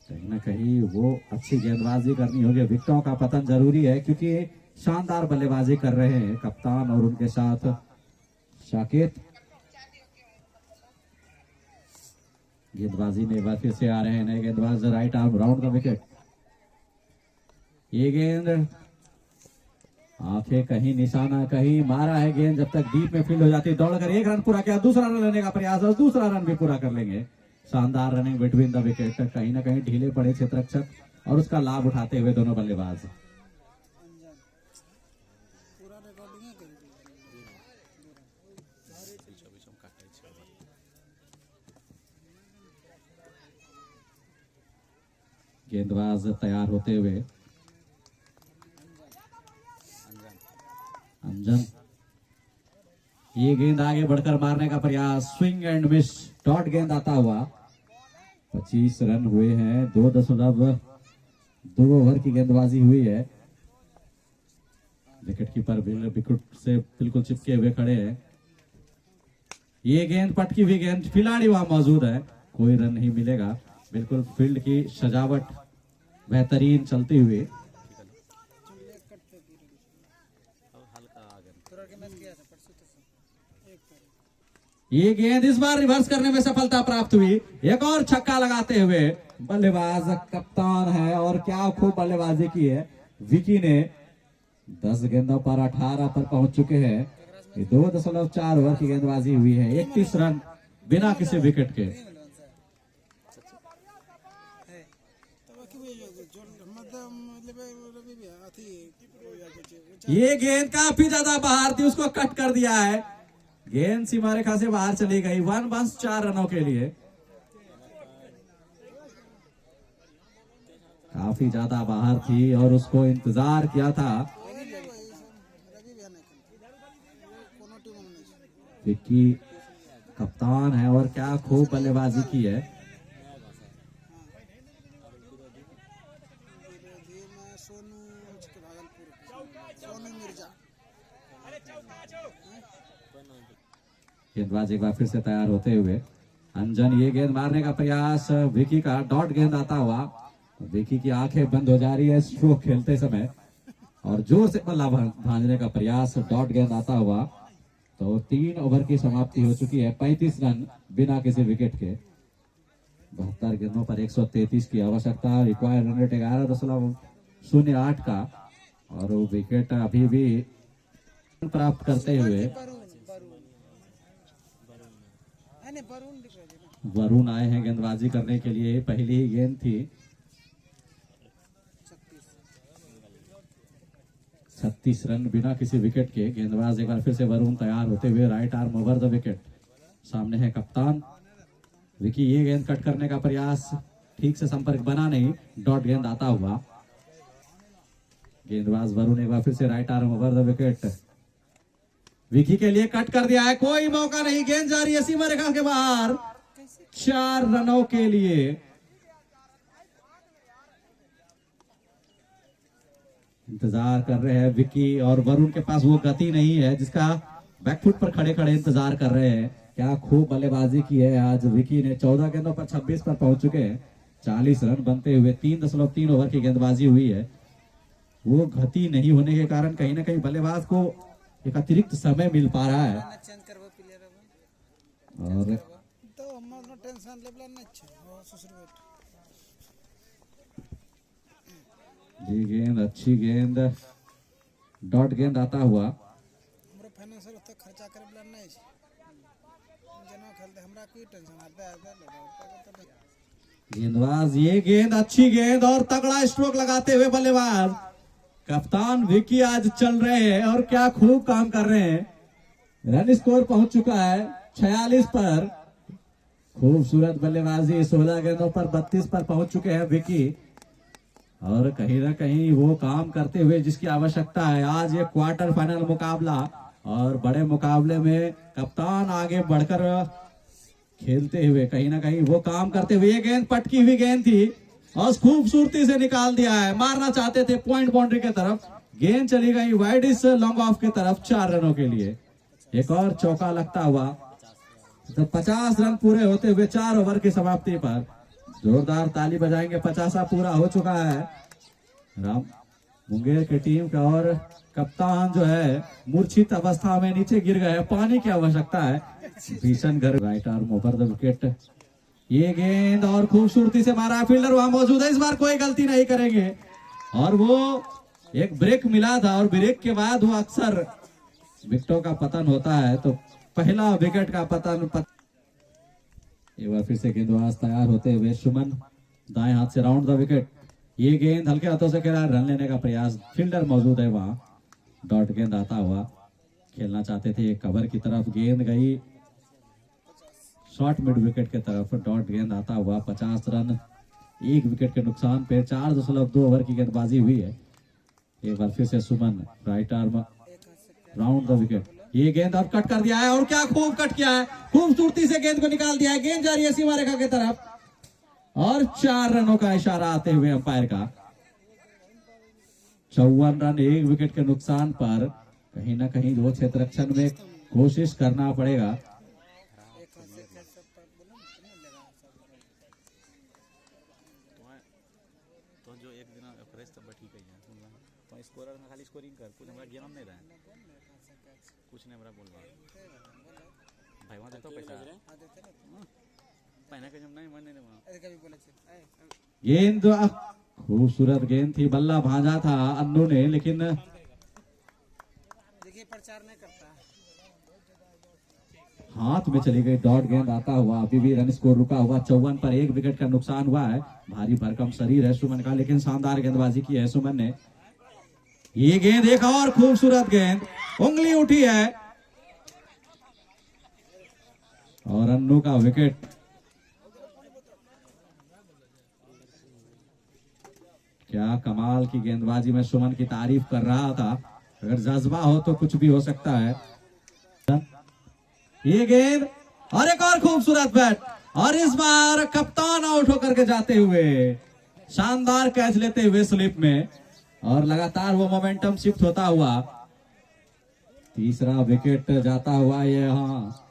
कहीं ना कहीं वो अच्छी गेंदबाजी करनी होगी। विकेटों का पतन जरूरी है क्योंकि शानदार बल्लेबाजी कर रहे हैं कप्तान और उनके साथ शाकिर। गेंदबाजी में एक बार फिर से आ रहे हैं नए गेंदबाज, right arm round the wicket. ये गेंद आंखें कहीं निशाना कहीं, मारा है गेंद जब तक डीप में फील्ड हो जाती है। दौड़कर 1 रन पूरा किया, दूसरा रन लेने का प्रयास और दूसरा रन भी पूरा कर लेंगे। शानदार रनिंग बिटवीन द विकेट। कहीं ना कहीं ढीले पड़े क्षेत्ररक्षक और उसका लाभ उठाते हुए दोनों बल्लेबाज। गेंदबाज तैयार होते हुए। अंजन, ये गेंद आगे बढ़कर मारने का प्रयास, स्विंग एंड मिस, डॉट गेंद आता हुआ। 25 रन हुए हैं। 2 ओवर की गेंदबाजी हुई है। विकेट कीपर विकेट से बिल्कुल चिपके हुए खड़े हैं। ये गेंद पटकी हुई गेंद, खिलाड़ी वहां मौजूद है, कोई रन नहीं मिलेगा। बिल्कुल फील्ड की सजावट बेहतरीन चलती हुई। ये गेंद इस बार रिवर्स करने में सफलता प्राप्त हुई। एक और छक्का लगाते हुए बल्लेबाज कप्तान है और क्या खूब बल्लेबाजी की है विकी ने। 10 गेंदों पर 18 पर पहुंच चुके हैं। 2.4 ओवर की गेंदबाजी हुई है। 31 रन बिना किसी विकेट के। ये गेंद काफी ज्यादा बाहर थी, उसको कट कर दिया है। गेंद सीमा रेखा से बाहर चली गई। 1 बंस 4 रनों के लिए। काफी ज्यादा बाहर थी और उसको इंतजार किया था। विक्की कप्तान है और क्या खूब बल्लेबाजी की है। गेंदबाज एक बार फिर से तैयार होते हुए। अंजन, ये गेंद मारने का प्रयास, विकी का डॉट गेंद आता हुआ। विकी की आंखें बंद हो जा रही है स्ट्रोक खेलते समय और जोर से बल्ला भांजने का प्रयास, डॉट गेंद आता हुआ। तो 3 ओवर की समाप्ति हो चुकी है। 35 रन बिना किसी विकेट के। 72 गेंदों पर 133 की आवश्यकता। रिक्वायर्ड रन रेट 11.08 का और वो विकेट अभी भी प्राप्त करते हुए वरुण आए हैं गेंदबाजी करने के लिए। पहली ही गेंद थी। 36 रन बिना किसी विकेट के। गेंदबाज एक बार फिर से वरुण तैयार होते हुए, right arm over the wicket. सामने है कप्तान। विकी ये गेंद कट करने का प्रयास, ठीक से संपर्क बना नहीं, डॉट गेंद आता हुआ। गेंदबाज वरुण एक बार फिर से right arm over the wicket, Vicky के लिए कट कर दिया है, कोई मौका नहीं, गेंद जा रही है सीमा रेखा के बाहर, 4 रनों के लिए। इंतजार कर रहे हैं विकी, और वरुण के पास वो गति नहीं है जिसका बैकफुट पर खड़े खड़े इंतजार कर रहे हैं। क्या खूब बल्लेबाजी की है आज विकी ने, 14 गेंदों पर 26 पर पहुंच चुके हैं, 40 रन बनते हुए 3.3 ओवर की गेंदबाजी हुई है। वो गति नहीं होने के कारण कहीं ना कहीं बल्लेबाज को एक अतिरिक्त समय मिल पा रहा है। चेंज करबो प्लेयर और तो हम टेंशन लेवल नहीं छै वो सुसुरवेट जी गेंद, अच्छी गेंद, डॉट गेंद आता हुआ। हमरो फाइनेंशियल तो खर्चा करे वाला नहीं छै, जना खेलते हमरा कोई टेंशन आता है। गेंदबाज ये गेंद, अच्छी गेंद और तगड़ा स्ट्रोक लगाते हुए बल्लेबाज कप्तान विकी आज चल रहे हैं और क्या खूब काम कर रहे हैं। रन स्कोर पहुंच चुका है 46 पर। खूबसूरत बल्लेबाजी, 16 गेंदों पर 32 पर पहुंच चुके हैं विकी, और कहीं ना कहीं वो काम करते हुए जिसकी आवश्यकता है। आज ये क्वार्टर फाइनल मुकाबला, और बड़े मुकाबले में कप्तान आगे बढ़कर खेलते हुए कहीं ना कहीं वो काम करते हुए। ये गेंद पटकी हुई गेंद थी और खूबसूरती से निकाल दिया है, मारना चाहते थे पॉइंट बाउंड्री के तरफ, गेंद चली गई वाइड इस लॉन्ग ऑफ की तरफ, 4 रनों के लिए। एक और चौका लगता हुआ तो 50 रन पूरे होते हुए 4 ओवर की समाप्ति पर जोरदार ताली बजाएंगे। 50 पूरा हो चुका है राम मुंगेर की टीम का, और कप्तान जो है मूर्छित अवस्था में नीचे गिर गए, पानी की आवश्यकता है। भीषण घर, right arm over the wicket. ये गेंद और खूबसूरती से मारा, फील्डर वहां मौजूद है, इस बार कोई गलती नहीं करेंगे। और वो एक ब्रेक मिला था, और ब्रेक के बाद वो अक्सर विकेटों का पतन होता है, तो पहला विकेट का पतन। एक बार फिर से गेंदबाज तैयार होते हुए, सुमन दाएं हाथ से राउंड द विकेट। ये गेंद हल्के हाथों से खेला, रन लेने का प्रयास, फील्डर मौजूद है वहां, डॉट गेंद आता हुआ। खेलना चाहते थे कवर की तरफ, गेंद गई शॉर्ट मिड विकेट की तरफ, डॉट गेंद आता हुआ। 50 रन 1 विकेट के नुकसान पे 4.2 ओवर की गेंदबाजी हुई है। एक बार फिर से Suman right arm round the wicket. ये गेंद और कट कर दिया है, और क्या खूब कट किया है, खूबसूरती से गेंद को निकाल दिया है। गेंद जा रही है सीमा रेखा की तरफ, और 4 रनों का इशारा आते हुए अंपायर का। 54 रन 1 विकेट के नुकसान पर कहीं ना कहीं वो क्षेत्र रक्षण में कोशिश करना पड़ेगा। तो जो एक दिन फ्रेश सब ठीक है तो स्कोरर में खाली स्कोरिंग कर, कुछ हमरा गेम नहीं रहा, कुछ नहीं हमरा बोल भाई वहां देतो पैसा पहना के जब नहीं मन नहीं वहां कभी बोले छे गेंद खूबसूरत गेंद थी, बल्ला भांजा था अन्नू ने, लेकिन देखिए प्रचार नहीं करता, हाथ में चली गई, डॉट गेंद आता हुआ। अभी भी रन स्कोर रुका हुआ 54 पर, 1 विकेट का नुकसान हुआ है। भारी भरकम शरीर है सुमन का, लेकिन शानदार गेंदबाजी की है सुमन ने। ये गेंद एक और खूबसूरत गेंद, उंगली उठी है, और अन्नू का विकेट। क्या कमाल की गेंदबाजी में सुमन की तारीफ कर रहा था, अगर जज्बा हो तो कुछ भी हो सकता है। ये गेंद और एक और खूबसूरत बैट, और इस बार कप्तान आउट होकर के जाते हुए, शानदार कैच लेते हुए स्लिप में, और लगातार वो मोमेंटम शिफ्ट होता हुआ। तीसरा विकेट जाता हुआ ये, हाँ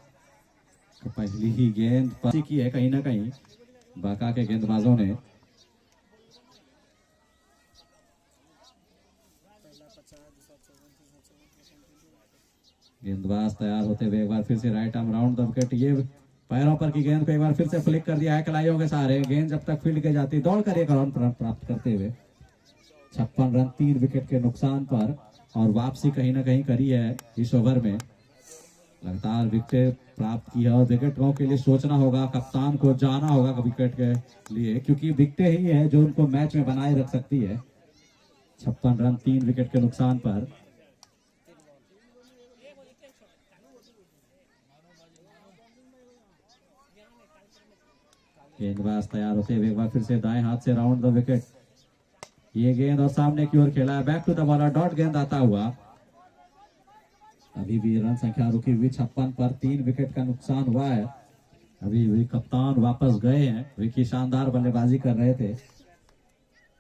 तो पहली ही गेंद की है कहीं ना कहीं बाका के गेंदबाजों ने। गेंदबाज तैयार होते हुए एक बार फिर से right arm round the wicket. ये पैरों पर की गेंद को एक बार फिर से फ्लिक कर दिया है कलाइयों के सहारे, गेंद जब तक फील्ड के जाती, दौड़कर एक रन प्राप्त करते हुए 56 रन 3 विकेट के नुकसान पर, और वापसी कहीं ना कहीं करी है इस ओवर में। लगातार विकेट प्राप्त की है, और विकेटों के लिए सोचना होगा, कप्तान को जाना होगा विकेट के लिए, क्योंकि विकेटें ही है जो उनको मैच में बनाए रख सकती है। 56 रन 3 विकेट के नुकसान पर। गेंदबाज तैयार होते हुए एक बार फिर से दाएं हाथ से राउंड द विकेट। ये गेंद और सामने की ओर खेला है, back to the bowler, dot गेंद आता हुआ। अभी भी रन संख्या रुकी हुई 56 पर, 3 विकेट का नुकसान हुआ है। अभी भी कप्तान वापस गए हैं, विकी शानदार बल्लेबाजी कर रहे थे,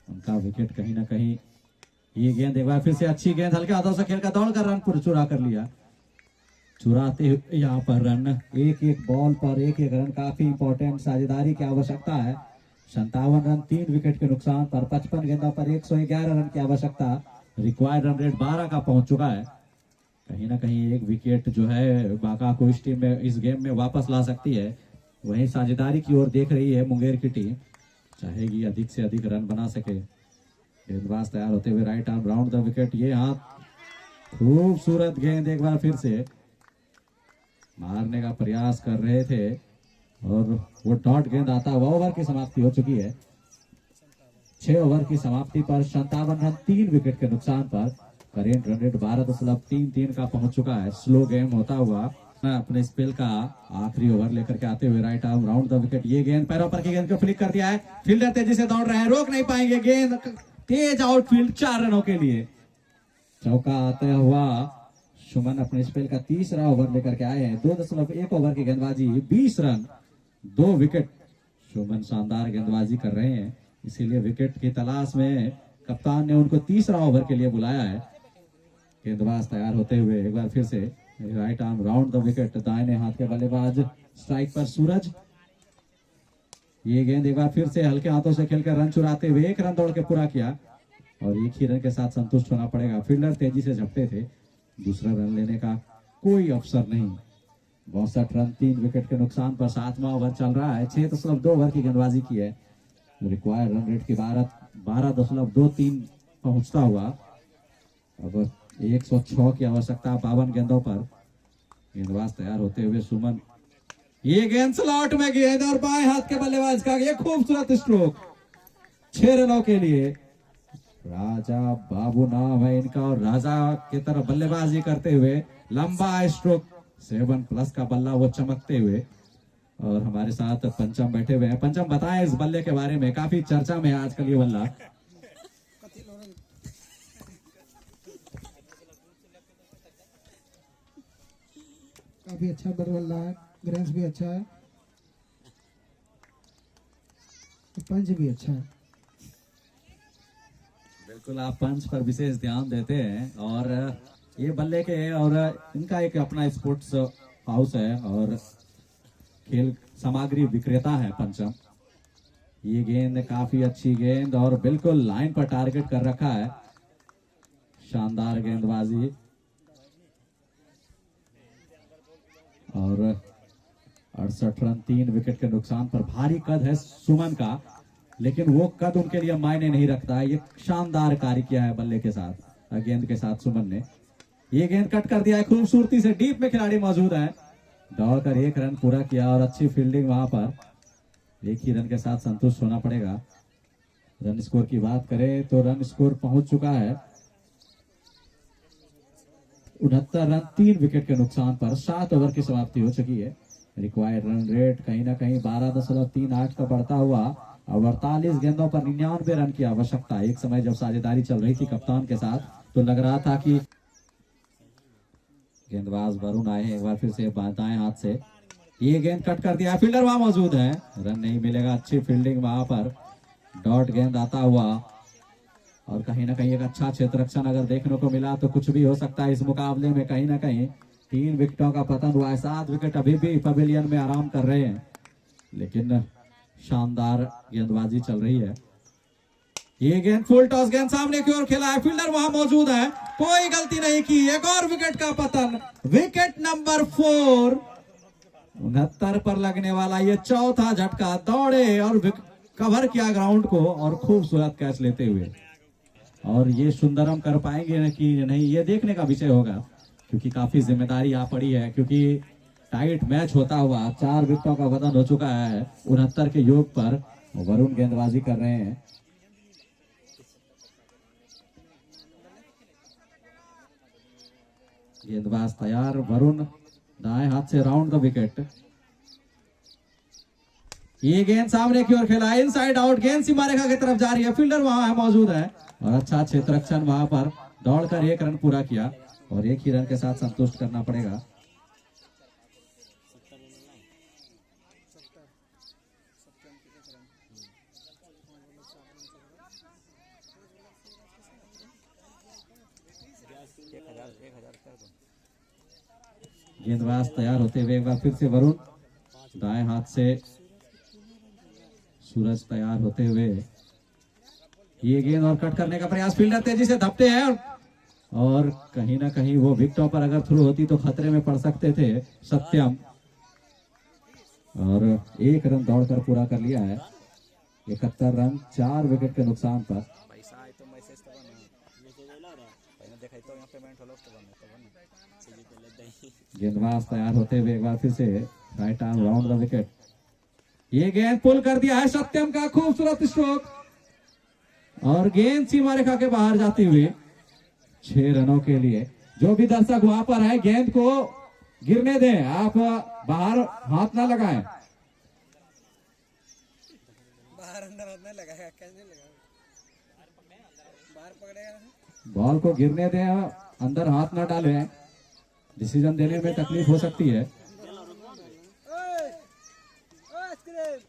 उनका विकेट कहीं ना कहीं। ये गेंद एक बार फिर से अच्छी गेंद, हल्के हाथों से खेल कर दौड़ कर रन पूरा चुरा कर लिया। चुराते हुए यहाँ पर रन, एक एक बॉल पर एक एक रन, काफी इंपॉर्टेंट साझेदारी की आवश्यकता है। 57 रन 3 विकेट के नुकसान पर, 55 गेंदों पर 111 रन की आवश्यकता। रिक्वायर्ड रन रेट 12 का पहुंच चुका है। कहीं ना कहीं एक विकेट जो है बाका को इस टीम में, इस गेम में वापस ला सकती है। वहीं साझेदारी की ओर देख रही है मुंगेर की टीम, चाहेगी अधिक से अधिक रन बना सके। गेंदबाज तैयार होते हुए right arm round the wicket. ये हाथ खूबसूरत गेंद, एक बार फिर से मारने का प्रयास कर रहे थे और वो डॉट गेंद आता हुआ। ओवर की समाप्ति हो चुकी है। 6 ओवर की समाप्ति पर 57 रन 3 विकेट के नुकसान पर, करेंट रन रेट 12.33 का पहुंच चुका है। स्लो गेम होता हुआ अपने स्पेल का आखिरी ओवर लेकर के आते हुए right arm round the wicket. ये गेंद पैरों पर की गेंद को फ्लिक कर दिया है, फील्डर तेजी से दौड़ रहे हैं, रोक नहीं पाएंगे, गेंद तेज आउटफील्ड, 4 रनों के लिए। चौका आते हुआ सुमन अपने स्पेल का तीसरा ओवर लेकर के आए हैं। 2.1 ओवर की गेंदबाजी, 20 रन 2 विकेट। सुमन शानदार गेंदबाजी कर रहे हैं, इसीलिए विकेट की तलाश में कप्तान ने उनको तीसरा ओवर के लिए बुलाया है। गेंदबाज तैयार होते हुए एक बार फिर से right arm round the wicket. दाहिने हाथ के बल्लेबाज स्ट्राइक पर सूरज। ये गेंद एक बार फिर से हल्के हाथों से खेलकर रन चुराते हुए 1 रन दौड़ के पूरा किया और 1 ही रन के साथ संतुष्ट होना पड़ेगा। फील्डर तेजी से झपटे थे, दूसरा रन लेने का कोई अवसर नहीं। 62 रन 3 विकेट के नुकसान पर 7वां ओवर चल रहा है। 6.2 ओवर की गेंदबाजी की है। रिक्वायर्ड रन रेट की 12.23 पहुंचता हुआ। अब 106 की आवश्यकता 52 गेंदों पर। गेंदबाज तैयार होते हुए सुमन। ये गेंद स्लॉट में गेंद और बाएं हाथ के बल्लेबाज का ये खूबसूरत स्ट्रोक, 6 रनों के लिए। राजा बाबू नाम है इनका और राजा की तरह बल्लेबाजी करते हुए लंबा स्ट्रोक, 7+ का बल्ला वो चमकते हुए। और हमारे साथ पंचम बैठे हुए हैं। पंचम बताएं इस बल्ले के बारे में, काफी चर्चा में है आजकल ये बल्ला। काफी अच्छा बल्ला है, ग्रेंस भी अच्छा है, पंच भी अच्छा है। बिल्कुल, आप पंच पर विशेष ध्यान देते हैं। और ये बल्ले के और इनका एक अपना स्पोर्ट्स हाउस है और खेल सामग्री विक्रेता है पंचम। ये गेंद काफी अच्छी गेंद और बिल्कुल लाइन पर टारगेट कर रखा है। शानदार गेंदबाजी और 68 रन 3 विकेट के नुकसान पर। भारी कद है सुमन का, लेकिन वो कद उनके लिए मायने नहीं रखता है। ये शानदार कार्य किया है बल्ले के साथ, गेंद के साथ सुमन ने। ये गेंद कट कर दिया है खूबसूरती से, डीप में खिलाड़ी मौजूद है, दौड़कर 1 रन पूरा किया और अच्छी फील्डिंग वहां पर। 1 ही रन के साथ संतुष्ट होना पड़ेगा। रन स्कोर की बात करें तो रन स्कोर पहुंच चुका है 69 रन 3 विकेट के नुकसान पर। 7 ओवर की समाप्ति हो चुकी है। रिक्वायर्ड रन रेट कहीं ना कहीं 12.38 का बढ़ता हुआ और 48 गेंदों पर 99 रन की आवश्यकता। एक समय जब साझेदारी चल रही थी कप्तान के साथ तो लग रहा था कि गेंदबाज वरुण आए हैं एक बार फिर से दाएं हाथ से। ये गेंद कट कर दिया, फील्डर वहां मौजूद है, रन नहीं मिलेगा। अच्छी फील्डिंग वहां पर, डॉट गेंद आता हुआ और कहीं ना कहीं एक अच्छा क्षेत्र रक्षण अगर देखने को मिला तो कुछ भी हो सकता है इस मुकाबले में। कहीं ना कहीं 3 विकेटों का पतन हुआ है। 7 विकेट अभी भी पवेलियन में आराम कर रहे हैं, लेकिन शानदार गेंदबाजी चल रही है। ये गेंद फुल टॉस गेंद सामने की ओर खेला है, फील्डर वहां मौजूद है, कोई गलती नहीं की। एक और विकेट का पतन, विकेट नंबर 4। 69 पर लगने वाला ये चौथा झटका, दौड़े और कवर किया ग्राउंड को और खूबसूरत कैच लेते हुए। और ये सुंदरम कर पाएंगे कि नहीं, ये देखने का विषय होगा, क्योंकि काफी जिम्मेदारी आ पड़ी है। क्योंकि टाइट मैच होता हुआ 4 विकेटों का वजन हो चुका है 69 के योग पर। वरुण गेंदबाजी कर रहे हैं। गेंदबाज तैयार, वरुण दाएं हाथ से राउंड द विकेट। ये गेंद सामने की ओर खेला, इनसाइड आउट, गेंद सीमा रेखा की तरफ जा रही है, फील्डर वहां है मौजूद है और अच्छा क्षेत्ररक्षण वहां पर दौड़कर 1 रन पूरा किया और 1 ही रन के साथ संतुष्ट करना पड़ेगा। गेंदबाज तैयार होते हुए एक बार फिर से वरुण, दाएं हाथ से सूरज तैयार होते हुए ये गेंद और कट करने का प्रयास, फील्डर तेजी से धपते हैं और कहीं ना कहीं वो विकेटों पर अगर थ्रू होती तो खतरे में पड़ सकते थे सत्यम, और 1 रन दौड़कर पूरा कर लिया है। 71 रन 4 विकेट के नुकसान पर। पैसा आए तो मैसेज तो बना पहले देखा तो यहाँ पेमेंट होलो तो बना गेंदबाज तैयार होते हुए एक बार फिर से right arm round the wicket, ये गेंद पुल कर दिया है सत्यम का, खूबसूरत स्ट्रोक और गेंद सीमा रेखा के बाहर जाती हुई 6 रनों के लिए। जो भी दर्शक वहां पर है गेंद को गिरने दें, आप बाहर हाथ ना लगाएं। बाहर अंदर हाथ नहीं लगाएगा, कैसे लगाएगा, बाहर पकड़ेगा। बॉल को गिरने दें, अंदर हाथ ना डालें, डिसीजन देने में तकलीफ हो सकती है।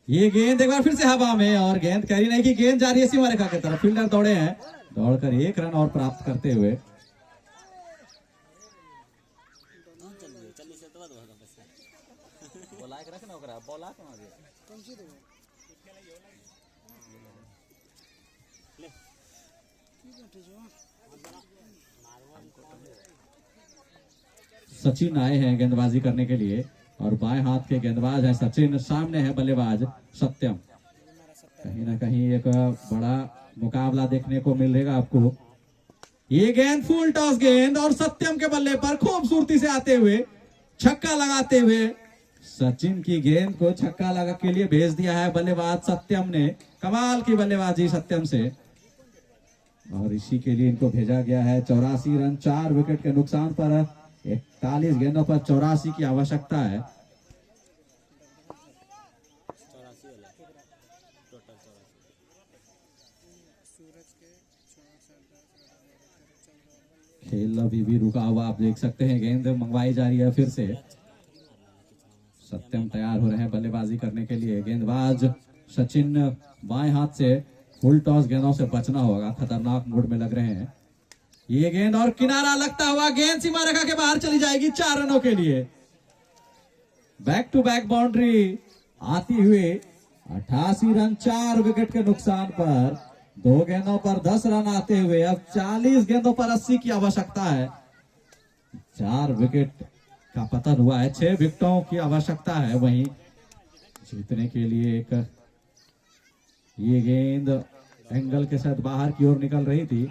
ये गेंद एक बार फिर से हवा में और गेंद कैरी नहीं की, गेंद जा रही है सीमा रेखा की तरफ, फील्डर दौड़े हैं, दौड़कर 1 रन और प्राप्त करते हुए। सचिन आए हैं गेंदबाजी करने के लिए और बाएं हाथ के गेंदबाज है सचिन, सामने है बल्लेबाज सत्यम। कहीं ना कहीं एक बड़ा मुकाबला देखने को मिलेगा आपको। ये गेंद फुल टॉस गेंद और सत्यम के बल्ले पर खूबसूरती से आते हुए छक्का लगाते हुए सचिन की गेंद को छक्का लगा के लिए भेज दिया है बल्लेबाज सत्यम ने। कमाल की बल्लेबाजी सत्यम से और इसी के लिए इनको भेजा गया है। 84 रन 4 विकेट के नुकसान पर 41 गेंदों पर 84 की आवश्यकता है। खेल अभी भी रुका हुआ आप देख सकते हैं, गेंद मंगवाई जा रही है फिर से। सत्यम तैयार हो रहे हैं बल्लेबाजी करने के लिए। गेंदबाज सचिन बाएं हाथ से फुल टॉस गेंदों से बचना होगा, खतरनाक मूड में लग रहे हैं। ये गेंद और किनारा लगता हुआ गेंद सीमा रेखा के बाहर चली जाएगी 4 रनों के लिए। बैक टू बैक बाउंड्री आती हुई 88 रन 4 विकेट के नुकसान पर 2 गेंदों पर 10 रन आते हुए अब 40 गेंदों पर 80 की आवश्यकता है। 4 विकेट का पतन हुआ है, 6 विकेटों की आवश्यकता है वहीं जीतने के लिए। एक ये गेंद एंगल के साथ बाहर की ओर निकल रही थी,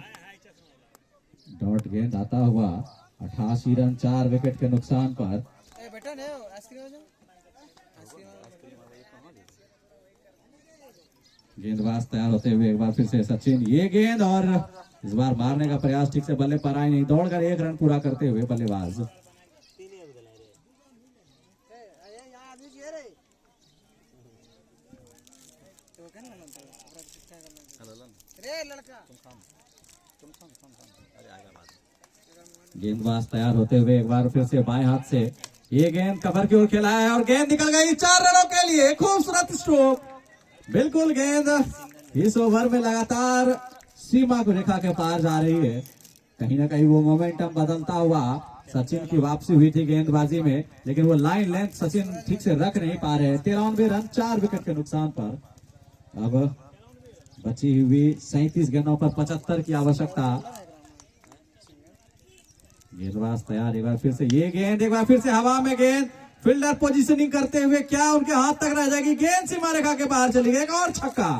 डॉट गेंद आता हुआ 88 रन 4 विकेट के नुकसान पर। बेटा ने आइसक्रीम गेंदबाज तैयार होते हुए एक बार फिर से सचिन, ये गेंद और इस बार मारने का प्रयास ठीक से बल्ले पर आए नहीं, दौड़कर 1 रन पूरा करते हुए बल्लेबाज। गेंदबाज तैयार होते हुए एक बार फिर से बाएं हाथ से ये गेंद कवर की ओर खेला है और गेंद निकल गई 4 रनों के लिए। खूबसूरत स्ट्रोक, बिल्कुल गेंद इस ओवर में लगातार सीमा को रेखा के पार जा रही है। कहीं ना कहीं वो मोमेंटम बदलता हुआ सचिन की वापसी हुई थी गेंदबाजी में, लेकिन वो लाइन लेंथ सचिन ठीक से रख नहीं पा रहे। 93 रन 4 विकेट के नुकसान पर अब बची हुई 37 गेंदों पर 75 की आवश्यकता। गेंदबाज तैयार एक बार फिर से, ये गेंद एक बार फिर से हवा में, गेंद फील्डर पोजीशनिंग करते हुए क्या उनके हाथ तक रह जाएगी, गेंद सीमा रेखा के बाहर चली गई। एक और छक्का,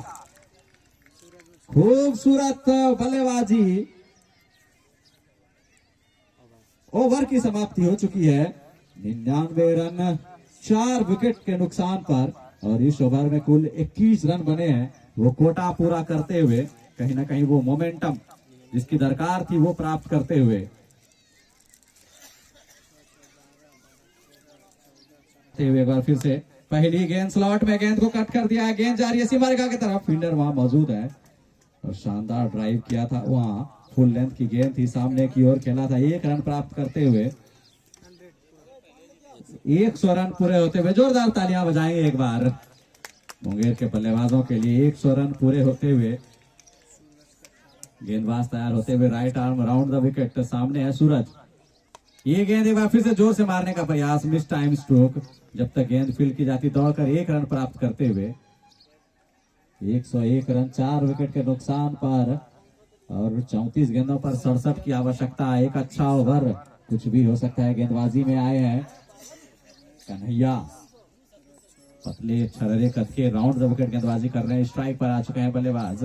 खूबसूरत बल्लेबाजी। ओवर की समाप्ति हो चुकी है 99 रन 4 विकेट के नुकसान पर और इस ओवर में कुल 21 रन बने हैं। वो कोटा पूरा करते हुए कहीं ना कहीं वो मोमेंटम जिसकी दरकार थी वो प्राप्त करते हुए एक बार फिर से पहली गेंद स्लॉट में, गेंद को कट कर दिया है, गेंद जा रही है सीमा रेखा की तरफ, फील्डर वहां मौजूद है और शानदार ड्राइव किया था, वहां फुल लेंथ की गेंद थी, सामने की ओर खेला था, 1 रन प्राप्त करते हुए 100 रन पूरे होते हुए जोरदार तालियां बजाएंगे एक बार मुंगेर के बल्लेबाजों के लिए। 100 रन पूरे होते हुए गेंदबाज तैयार होते हुए, right arm round the wicket, सामने है सूरज। ये गेंद एक बार फिर से जोर से मारने का प्रयास, मिस टाइम स्ट्रोक, जब तक गेंद फील्ड की जाती, दौड़कर 1 रन प्राप्त करते हुए 101 रन 4 विकेट के नुकसान पर और 34 गेंदों पर 67 की आवश्यकता। एक अच्छा ओवर, कुछ भी हो सकता है। गेंदबाजी में आए हैं कन्हैया, पतले छररे कद के, राउंड द विकेट गेंदबाजी कर रहे हैं, स्ट्राइक पर आ चुके हैं बल्लेबाज।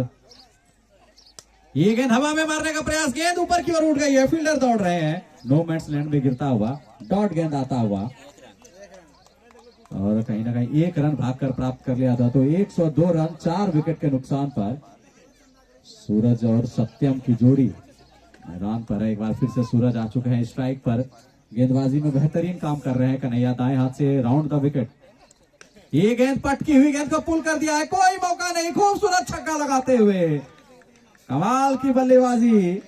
ये गेंद हवा में मारने का प्रयास, गेंद ऊपर की ओर उठ गई है, फील्डर दौड़ रहे हैं, नो मैच लैंड में गिरता हुआ, डॉट गेंद आता हुआ और कहीं ना कहीं 1 रन भागकर प्राप्त कर लिया था। तो 102 रन 4 विकेट के नुकसान पर सूरज और सत्यम की जोड़ी मैदान पर है। एक बार फिर से सूरज आ चुके हैं स्ट्राइक पर, गेंदबाजी में बेहतरीन काम कर रहे हैं कन्हैया, दाएं हाथ से राउंड द विकेट। ये गेंद पटकी हुई गेंद को पुल कर दिया है, कोई मौका नहीं, खूबसूरत छक्का लगाते हुए, कमाल की बल्लेबाजी।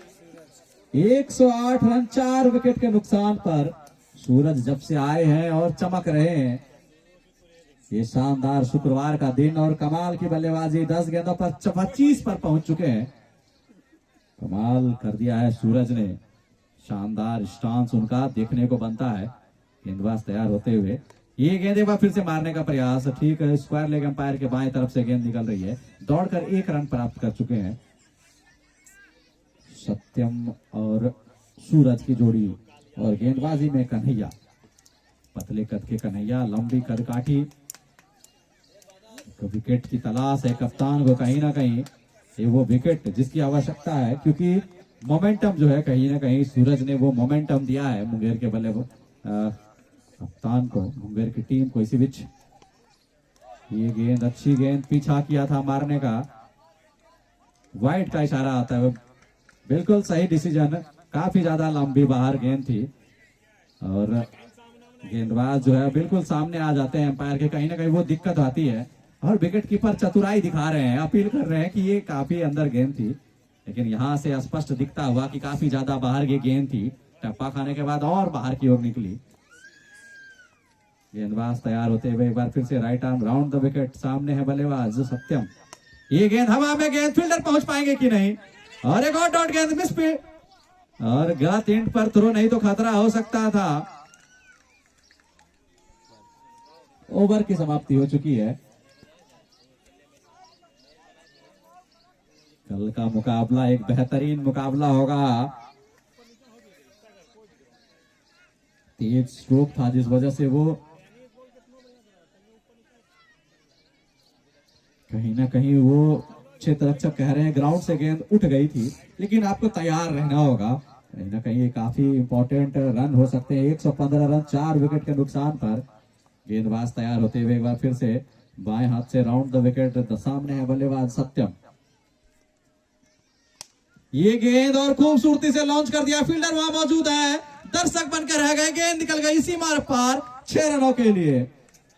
108 रन 4 विकेट के नुकसान पर सूरज जब से आए हैं और चमक रहे हैं, ये शानदार शुक्रवार का दिन और कमाल की बल्लेबाजी। 10 गेंदों पर 25 पर पहुंच चुके हैं, कमाल कर दिया है सूरज ने, शानदार स्टांस उनका देखने को बनता है। गेंदबाज तैयार होते हुए, ये गेंद एक बार फिर से मारने का प्रयास, ठीक है, स्क्वायर लेग एम्पायर के बाएं तरफ से गेंद निकल रही है, दौड़कर 1 रन प्राप्त कर चुके हैं सत्यम और सूरज की जोड़ी। और गेंदबाजी में कन्हैया, पतले कद के कन्हैया, लंबी कदकाठी, विकेट की तलाश है कप्तान को, कहीं ना कहीं ये वो विकेट जिसकी आवश्यकता है, क्योंकि मोमेंटम जो है कहीं ना कहीं सूरज ने वो मोमेंटम दिया है मुंगेर के कप्तान को, मुंगेर की टीम को। इसी बीच ये गेंद, अच्छी गेंद, पीछा किया था मारने का, वाइड का इशारा आता है, बिल्कुल सही डिसीजन, काफी ज्यादा लंबी बाहर गेंद थी और गेंदबाज जो है बिल्कुल सामने आ जाते हैं एम्पायर के, कहीं ना कहीं वो दिक्कत आती है और विकेट कीपर चतुराई दिखा रहे हैं, अपील कर रहे हैं कि ये काफी अंदर गेंद थी, लेकिन यहां से स्पष्ट दिखता हुआ कि काफी ज्यादा बाहर की गेंद थी, टप्पा खाने के बाद और बाहर की ओर निकली। गेंदबाज तैयार होते हुए एक बार फिर से right arm round the wicket, सामने है बल्लेबाज सत्यम। ये गेंद हवा में, गेंद फील्डर पहुंच पाएंगे कि नहीं, और एक और डॉट गेंद मिस पे और गलत एंड पर थ्रो, नहीं तो खतरा हो सकता था। ओवर की समाप्ति हो चुकी है। कल का मुकाबला एक बेहतरीन मुकाबला होगा, तेज स्ट्रोक था जिस वजह से वो कहीं ना कहीं वो क्षेत्र रक्षक कह रहे हैं ग्राउंड से गेंद उठ गई थी, लेकिन आपको तैयार रहना होगा, कहीं ना कहीं ये काफी इंपॉर्टेंट रन हो सकते हैं। 115 रन 4 विकेट के नुकसान पर गेंदबाज तैयार होते हुए एक बार फिर से बाएं हाथ से राउंड द विकेट, सामने है बल्लेबाज सत्यम। ये गेंद और खूबसूरती से लॉन्च कर दिया, फील्डर वहां मौजूद है, दर्शक बनकर रह गए, गेंद निकल गई सीमा पार 6 रनों के लिए।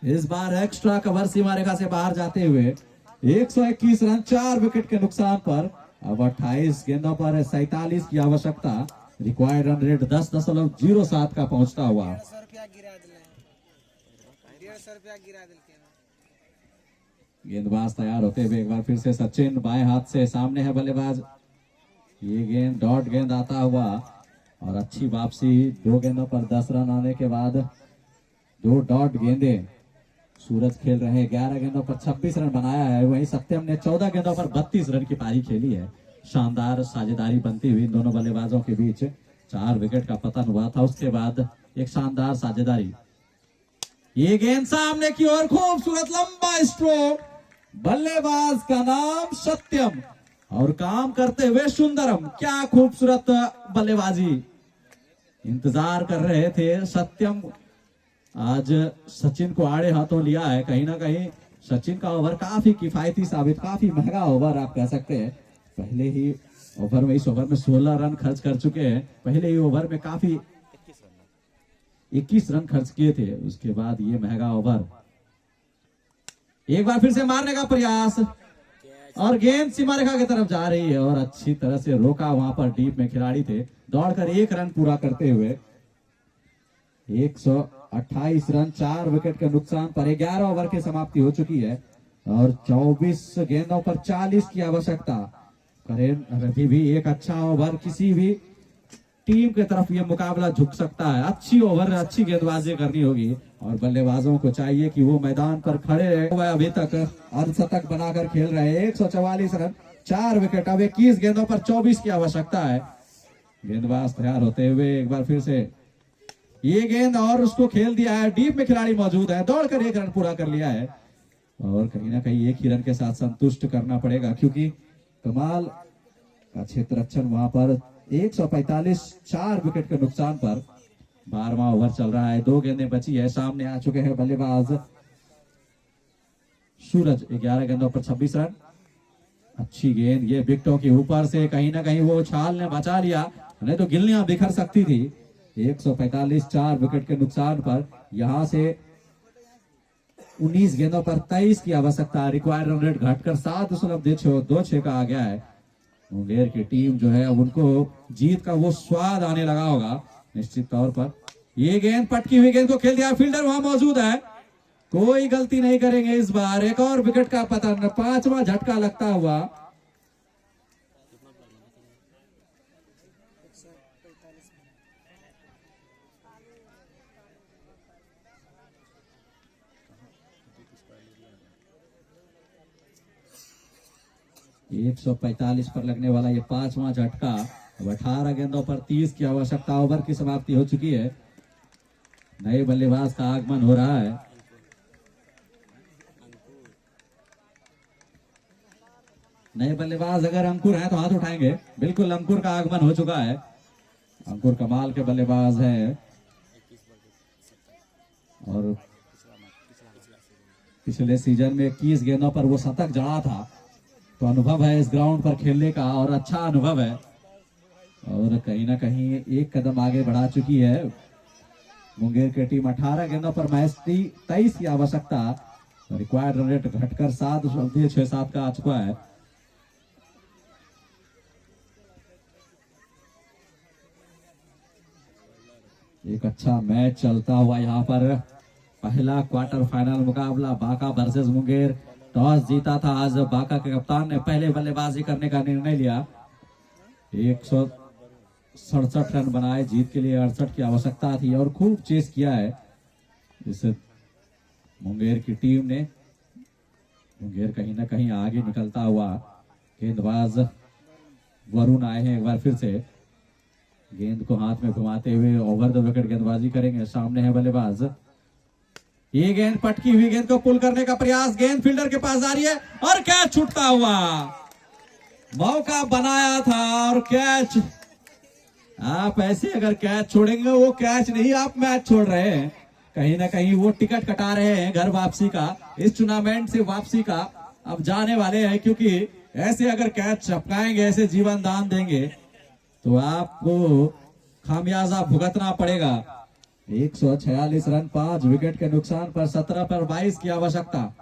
इस बार एक्स्ट्रा कवर सीमा रेखा से बाहर जाते हुए 121 रन 4 विकेट के नुकसान पर अब 28 गेंदों पर 47 की आवश्यकता, रिक्वायर्ड रन रेट 10.07 का पहुंचता हुआ। 150 रुपया गिरा दिल गेंदबाज तैयार होते हुए एक बार फिर से सचिन, बाएं हाथ से, सामने है बल्लेबाज। ये गेंद डॉट गेंद आता हुआ और अच्छी वापसी, 2 गेंदों पर 10 रन आने के बाद 2 डॉट गेंदे सूरज खेल रहे हैं, 11 गेंदों पर 26 रन बनाया है, वहीं सत्यम ने 14 गेंदों पर 32 रन की पारी खेली है। शानदार साझेदारी बनती हुई दोनों बल्लेबाजों के बीच, 4 विकेट का पतन हुआ था, उसके बाद एक शानदार साझेदारी। ये गेंद सामने की ओर, खूबसूरत लंबा स्ट्रोक, बल्लेबाज का नाम सत्यम और काम करते हुए सुंदरम। क्या खूबसूरत बल्लेबाजी, इंतजार कर रहे थे सत्यम, आज सचिन को आड़े हाथों लिया है। कहीं ना कहीं सचिन का ओवर काफी किफायती साबित, काफी महंगा ओवर आप कह सकते हैं। पहले ही ओवर में, इस ओवर में 16 रन खर्च कर चुके हैं, पहले ही ओवर में काफी 21 रन खर्च किए थे, उसके बाद ये महंगा ओवर एक बार फिर से मारने का प्रयास और गेंद सीमा रेखा की तरफ जा रही है और अच्छी तरह से रोका। वहां पर डीप में खिलाड़ी थे, दौड़कर 1 रन पूरा करते हुए 128 रन 4 विकेट के नुकसान पर 11 ओवर की समाप्ति हो चुकी है और 24 गेंदों पर 40 की आवश्यकता। करें अभी भी एक अच्छा ओवर, किसी भी टीम की तरफ ये मुकाबला झुक सकता है। अच्छी ओवर, अच्छी गेंदबाजी करनी होगी और बल्लेबाजों को चाहिए कि वो मैदान पर खड़े रहे। वह अभी तक अर्धशतक बनाकर खेल रहे हैं। 144 रन 4 विकेट, अब 21 गेंदों पर 24 की आवश्यकता है। गेंदबाज तैयार होते हुए एक बार फिर से ये गेंद और उसको खेल दिया है। डीप में खिलाड़ी मौजूद है, दौड़कर 1 रन पूरा कर लिया है और कहीं ना कहीं 1 ही रन के साथ संतुष्ट करना पड़ेगा क्योंकि कमाल का क्षेत्ररक्षण वहां पर 145 4 विकेट के नुकसान पर 12वां ओवर चल रहा है। 2 गेंदें बची है। सामने आ चुके हैं बल्लेबाज सूरज, 11 गेंदों पर 26 रन। अच्छी गेंद, ये विकेटों के ऊपर से कहीं ना कहीं वो छाल ने बचा लिया, नहीं तो गिल्लियां बिखर सकती थी। 145 4 विकेट के नुकसान पर यहां से 19 गेंदों पर 23 की आवश्यकता। रिक्वायर्ड रन रेट घटकर 7.26 का आ गया है। मुंगेर की टीम जो है अब उनको जीत का वो स्वाद आने लगा होगा निश्चित तौर पर। ये गेंद, पटकी हुई गेंद को खेल दिया, फील्डर वहां मौजूद है, कोई गलती नहीं करेंगे इस बार। एक और विकेट का पतन, 5वां झटका लगता हुआ। एक 145 पर लगने वाला ये 5वां झटका। अब 18 गेंदों पर 30 की आवश्यकता। ओवर की समाप्ति हो चुकी है। नए बल्लेबाज का आगमन हो रहा है। नए बल्लेबाज अगर अंकुर हैं तो हाथ उठाएंगे। बिल्कुल, अंकुर का आगमन हो चुका है। अंकुर कमाल के बल्लेबाज हैं और पिछले सीजन में 21 गेंदों पर वो शतक जड़ा था, तो अनुभव है इस ग्राउंड पर खेलने का और अच्छा अनुभव है और कहीं ना कहीं एक कदम आगे बढ़ा चुकी है मुंगेर की टीम। 18 गेंदों पर मैच 23 की आवश्यकता। रिक्वायर्ड रन रेट घटकर 7.67 का आ चुका है। एक अच्छा मैच चलता हुआ यहाँ पर। पहला क्वार्टर फाइनल मुकाबला बांका वर्सेस मुंगेर। टॉस जीता था आज बांका के कप्तान ने पहले बल्लेबाजी करने का निर्णय लिया। 167 रन बनाए, जीत के लिए 68 की आवश्यकता थी और खूब चेस किया है इस मुंगेर की टीम ने। मुंगेर कहीं ना कहीं आगे निकलता हुआ। गेंदबाज वरुण आए हैं एक बार फिर से, गेंद को हाथ में घुमाते हुए ओवर द विकेट गेंदबाजी करेंगे। सामने है बल्लेबाज, ये गेंद, पटकी हुई गेंद को पुल करने का प्रयास, गेंद फील्डर के पास आ रही है और कैच छूटता हुआ। मौका बनाया था और कैच। आप ऐसे अगर कैच छोड़ेंगे, वो कैच नहीं, आप मैच छोड़ रहे हैं। कहीं ना कहीं वो टिकट कटा रहे हैं घर वापसी का, इस टूर्नामेंट से वापसी का। अब जाने वाले हैं क्योंकि ऐसे अगर कैच चपकाएंगे, ऐसे जीवन दान देंगे तो आपको खामियाजा भुगतना पड़ेगा। 146 रन 5 विकेट के नुकसान पर 17 पर 22 की आवश्यकता।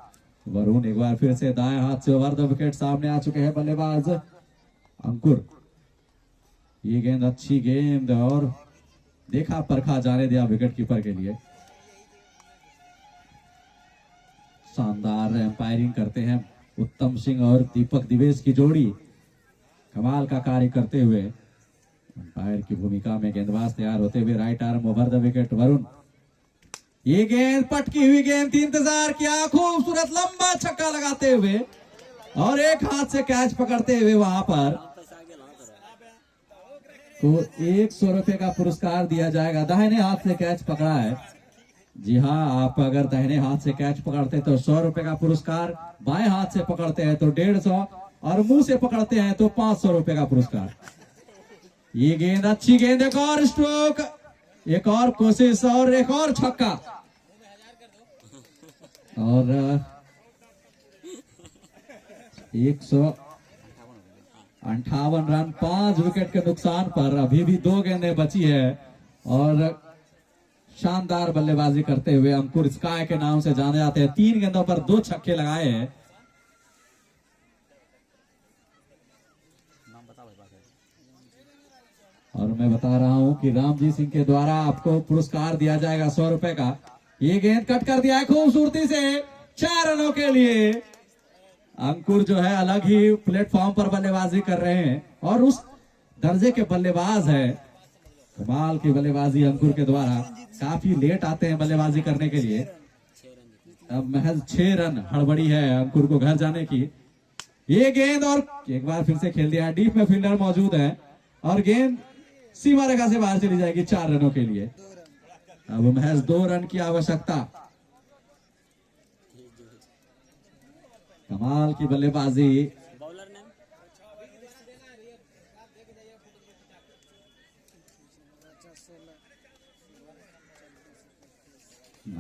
वरुण एक बार फिर से दाएं हाथ से ओवर द विकेट। सामने आ चुके हैं बल्लेबाज अंकुर। ये गेंद, अच्छी गेंद और देखा परखा जाने दिया विकेट कीपर के लिए। शानदार एम्पायरिंग करते हैं उत्तम सिंह और दीपक दिवेश की जोड़ी, कमाल का कार्य करते हुए अंपायर की भूमिका में। गेंदबाज तैयार होते हुए, right arm over the wicket Varun. ये गेंद, पटकी हुई गेंद थी, इंतजार किया, खूबसूरत लंबा छक्का लगाते हुए और एक हाथ से कैच पकड़ते हुए वहां पर तो 100 रुपए का पुरस्कार दिया जाएगा। दाहिने हाथ से कैच पकड़ा है। जी हाँ, आप अगर दाहिने हाथ से कैच पकड़ते तो 100 रुपए का पुरस्कार, बाएं हाथ से पकड़ते हैं तो 150 और मुंह से पकड़ते हैं तो 500 रुपए का पुरस्कार। ये गेंद, अच्छी गेंद, एक और स्ट्रोक, एक और कोशिश और एक और छक्का और 158 रन 5 विकेट के नुकसान पर। अभी भी 2 गेंदें बची है और शानदार बल्लेबाजी करते हुए अंकुर स्काई के नाम से जाने जाते हैं। 3 गेंदों पर 2 छक्के लगाए हैं। नाम बता भाई बाकी। और मैं बता रहा हूं कि रामजी सिंह के द्वारा आपको पुरस्कार दिया जाएगा 100 रुपए का। ये गेंद कट कर दिया है खूबसूरती से 4 रनों के लिए। अंकुर जो है अलग ही प्लेटफॉर्म पर बल्लेबाजी कर रहे हैं और उस दर्जे के बल्लेबाज है। कमाल की बल्लेबाजी अंकुर के द्वारा। काफी लेट आते हैं बल्लेबाजी करने के लिए। अब महज 6 रन हड़बड़ी है अंकुर को घर जाने की। ये गेंद और एक बार फिर से खेल दिया। डीप में फील्डर मौजूद है और गेंद सीमा रेखा से बाहर चली जाएगी 4 रनों के लिए। अब महज 2 रन की आवश्यकता। कमाल की बल्लेबाजी। बॉलर नेम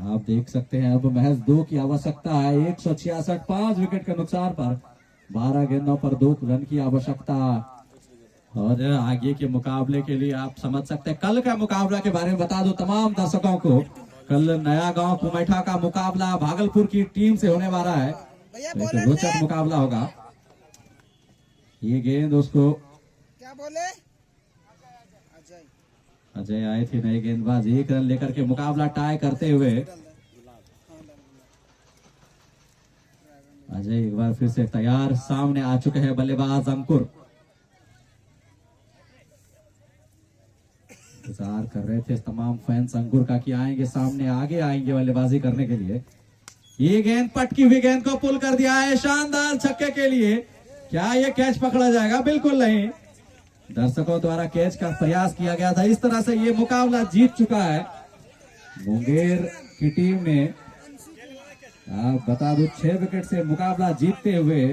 आप देख सकते हैं अब महज 2 की आवश्यकता है। 166 5 विकेट के नुकसान पर 12 गेंदों पर 2 रन की आवश्यकता। और आगे के मुकाबले के लिए आप समझ सकते हैं। कल का मुकाबला के बारे में बता दो तमाम दर्शकों को। कल नया गांव कुमैठा का मुकाबला भागलपुर की टीम से होने वाला है। भैया एक बोले रोचक मुकाबला होगा। ये गेंद उसको क्या बोले अजय अजय आए थे नए गेंदबाज। 1 रन लेकर के मुकाबला टाई करते हुए अजय एक बार फिर से तैयार। सामने आ चुके हैं बल्लेबाज अंकुर। इंतजार कर रहे थे तमाम फैंस अंकुर का कि आएंगे सामने, आगे आएंगे बल्लेबाजी करने के लिए। ये गेंद पटकी हुई गेंद को पुल कर दिया है शानदार छक्के के लिए। क्या ये कैच पकड़ा जाएगा? बिल्कुल नहीं। दर्शकों द्वारा कैच का प्रयास किया गया था। इस तरह से ये मुकाबला जीत चुका है मुंगेर की टीम ने। आप बता दूं 6 विकेट से मुकाबला जीतते हुए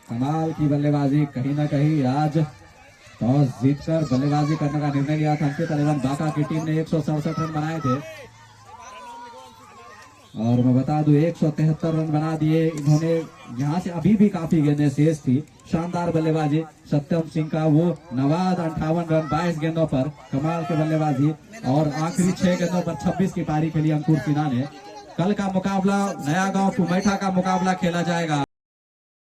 कमाल की बल्लेबाजी। कहीं ना कहीं आज टॉस जीतकर बल्लेबाजी करने का निर्णय लिया था अंकित अलीवन बाका की टीम ने। 167 रन बनाए थे और मैं बता दूं 173 रन बना दिए इन्होंने। यहाँ से अभी भी काफी गेंदें शेष थी। शानदार बल्लेबाजी सत्यम सिंह का। वो नवाज 58 रन 22 गेंदों पर। कमाल की बल्लेबाजी। और आखिरी 6 गेंदों पर 26 की पारी खेली अंकुर सिन्हा ने। कल का मुकाबला नया गांव कुमैठा का मुकाबला खेला जाएगा।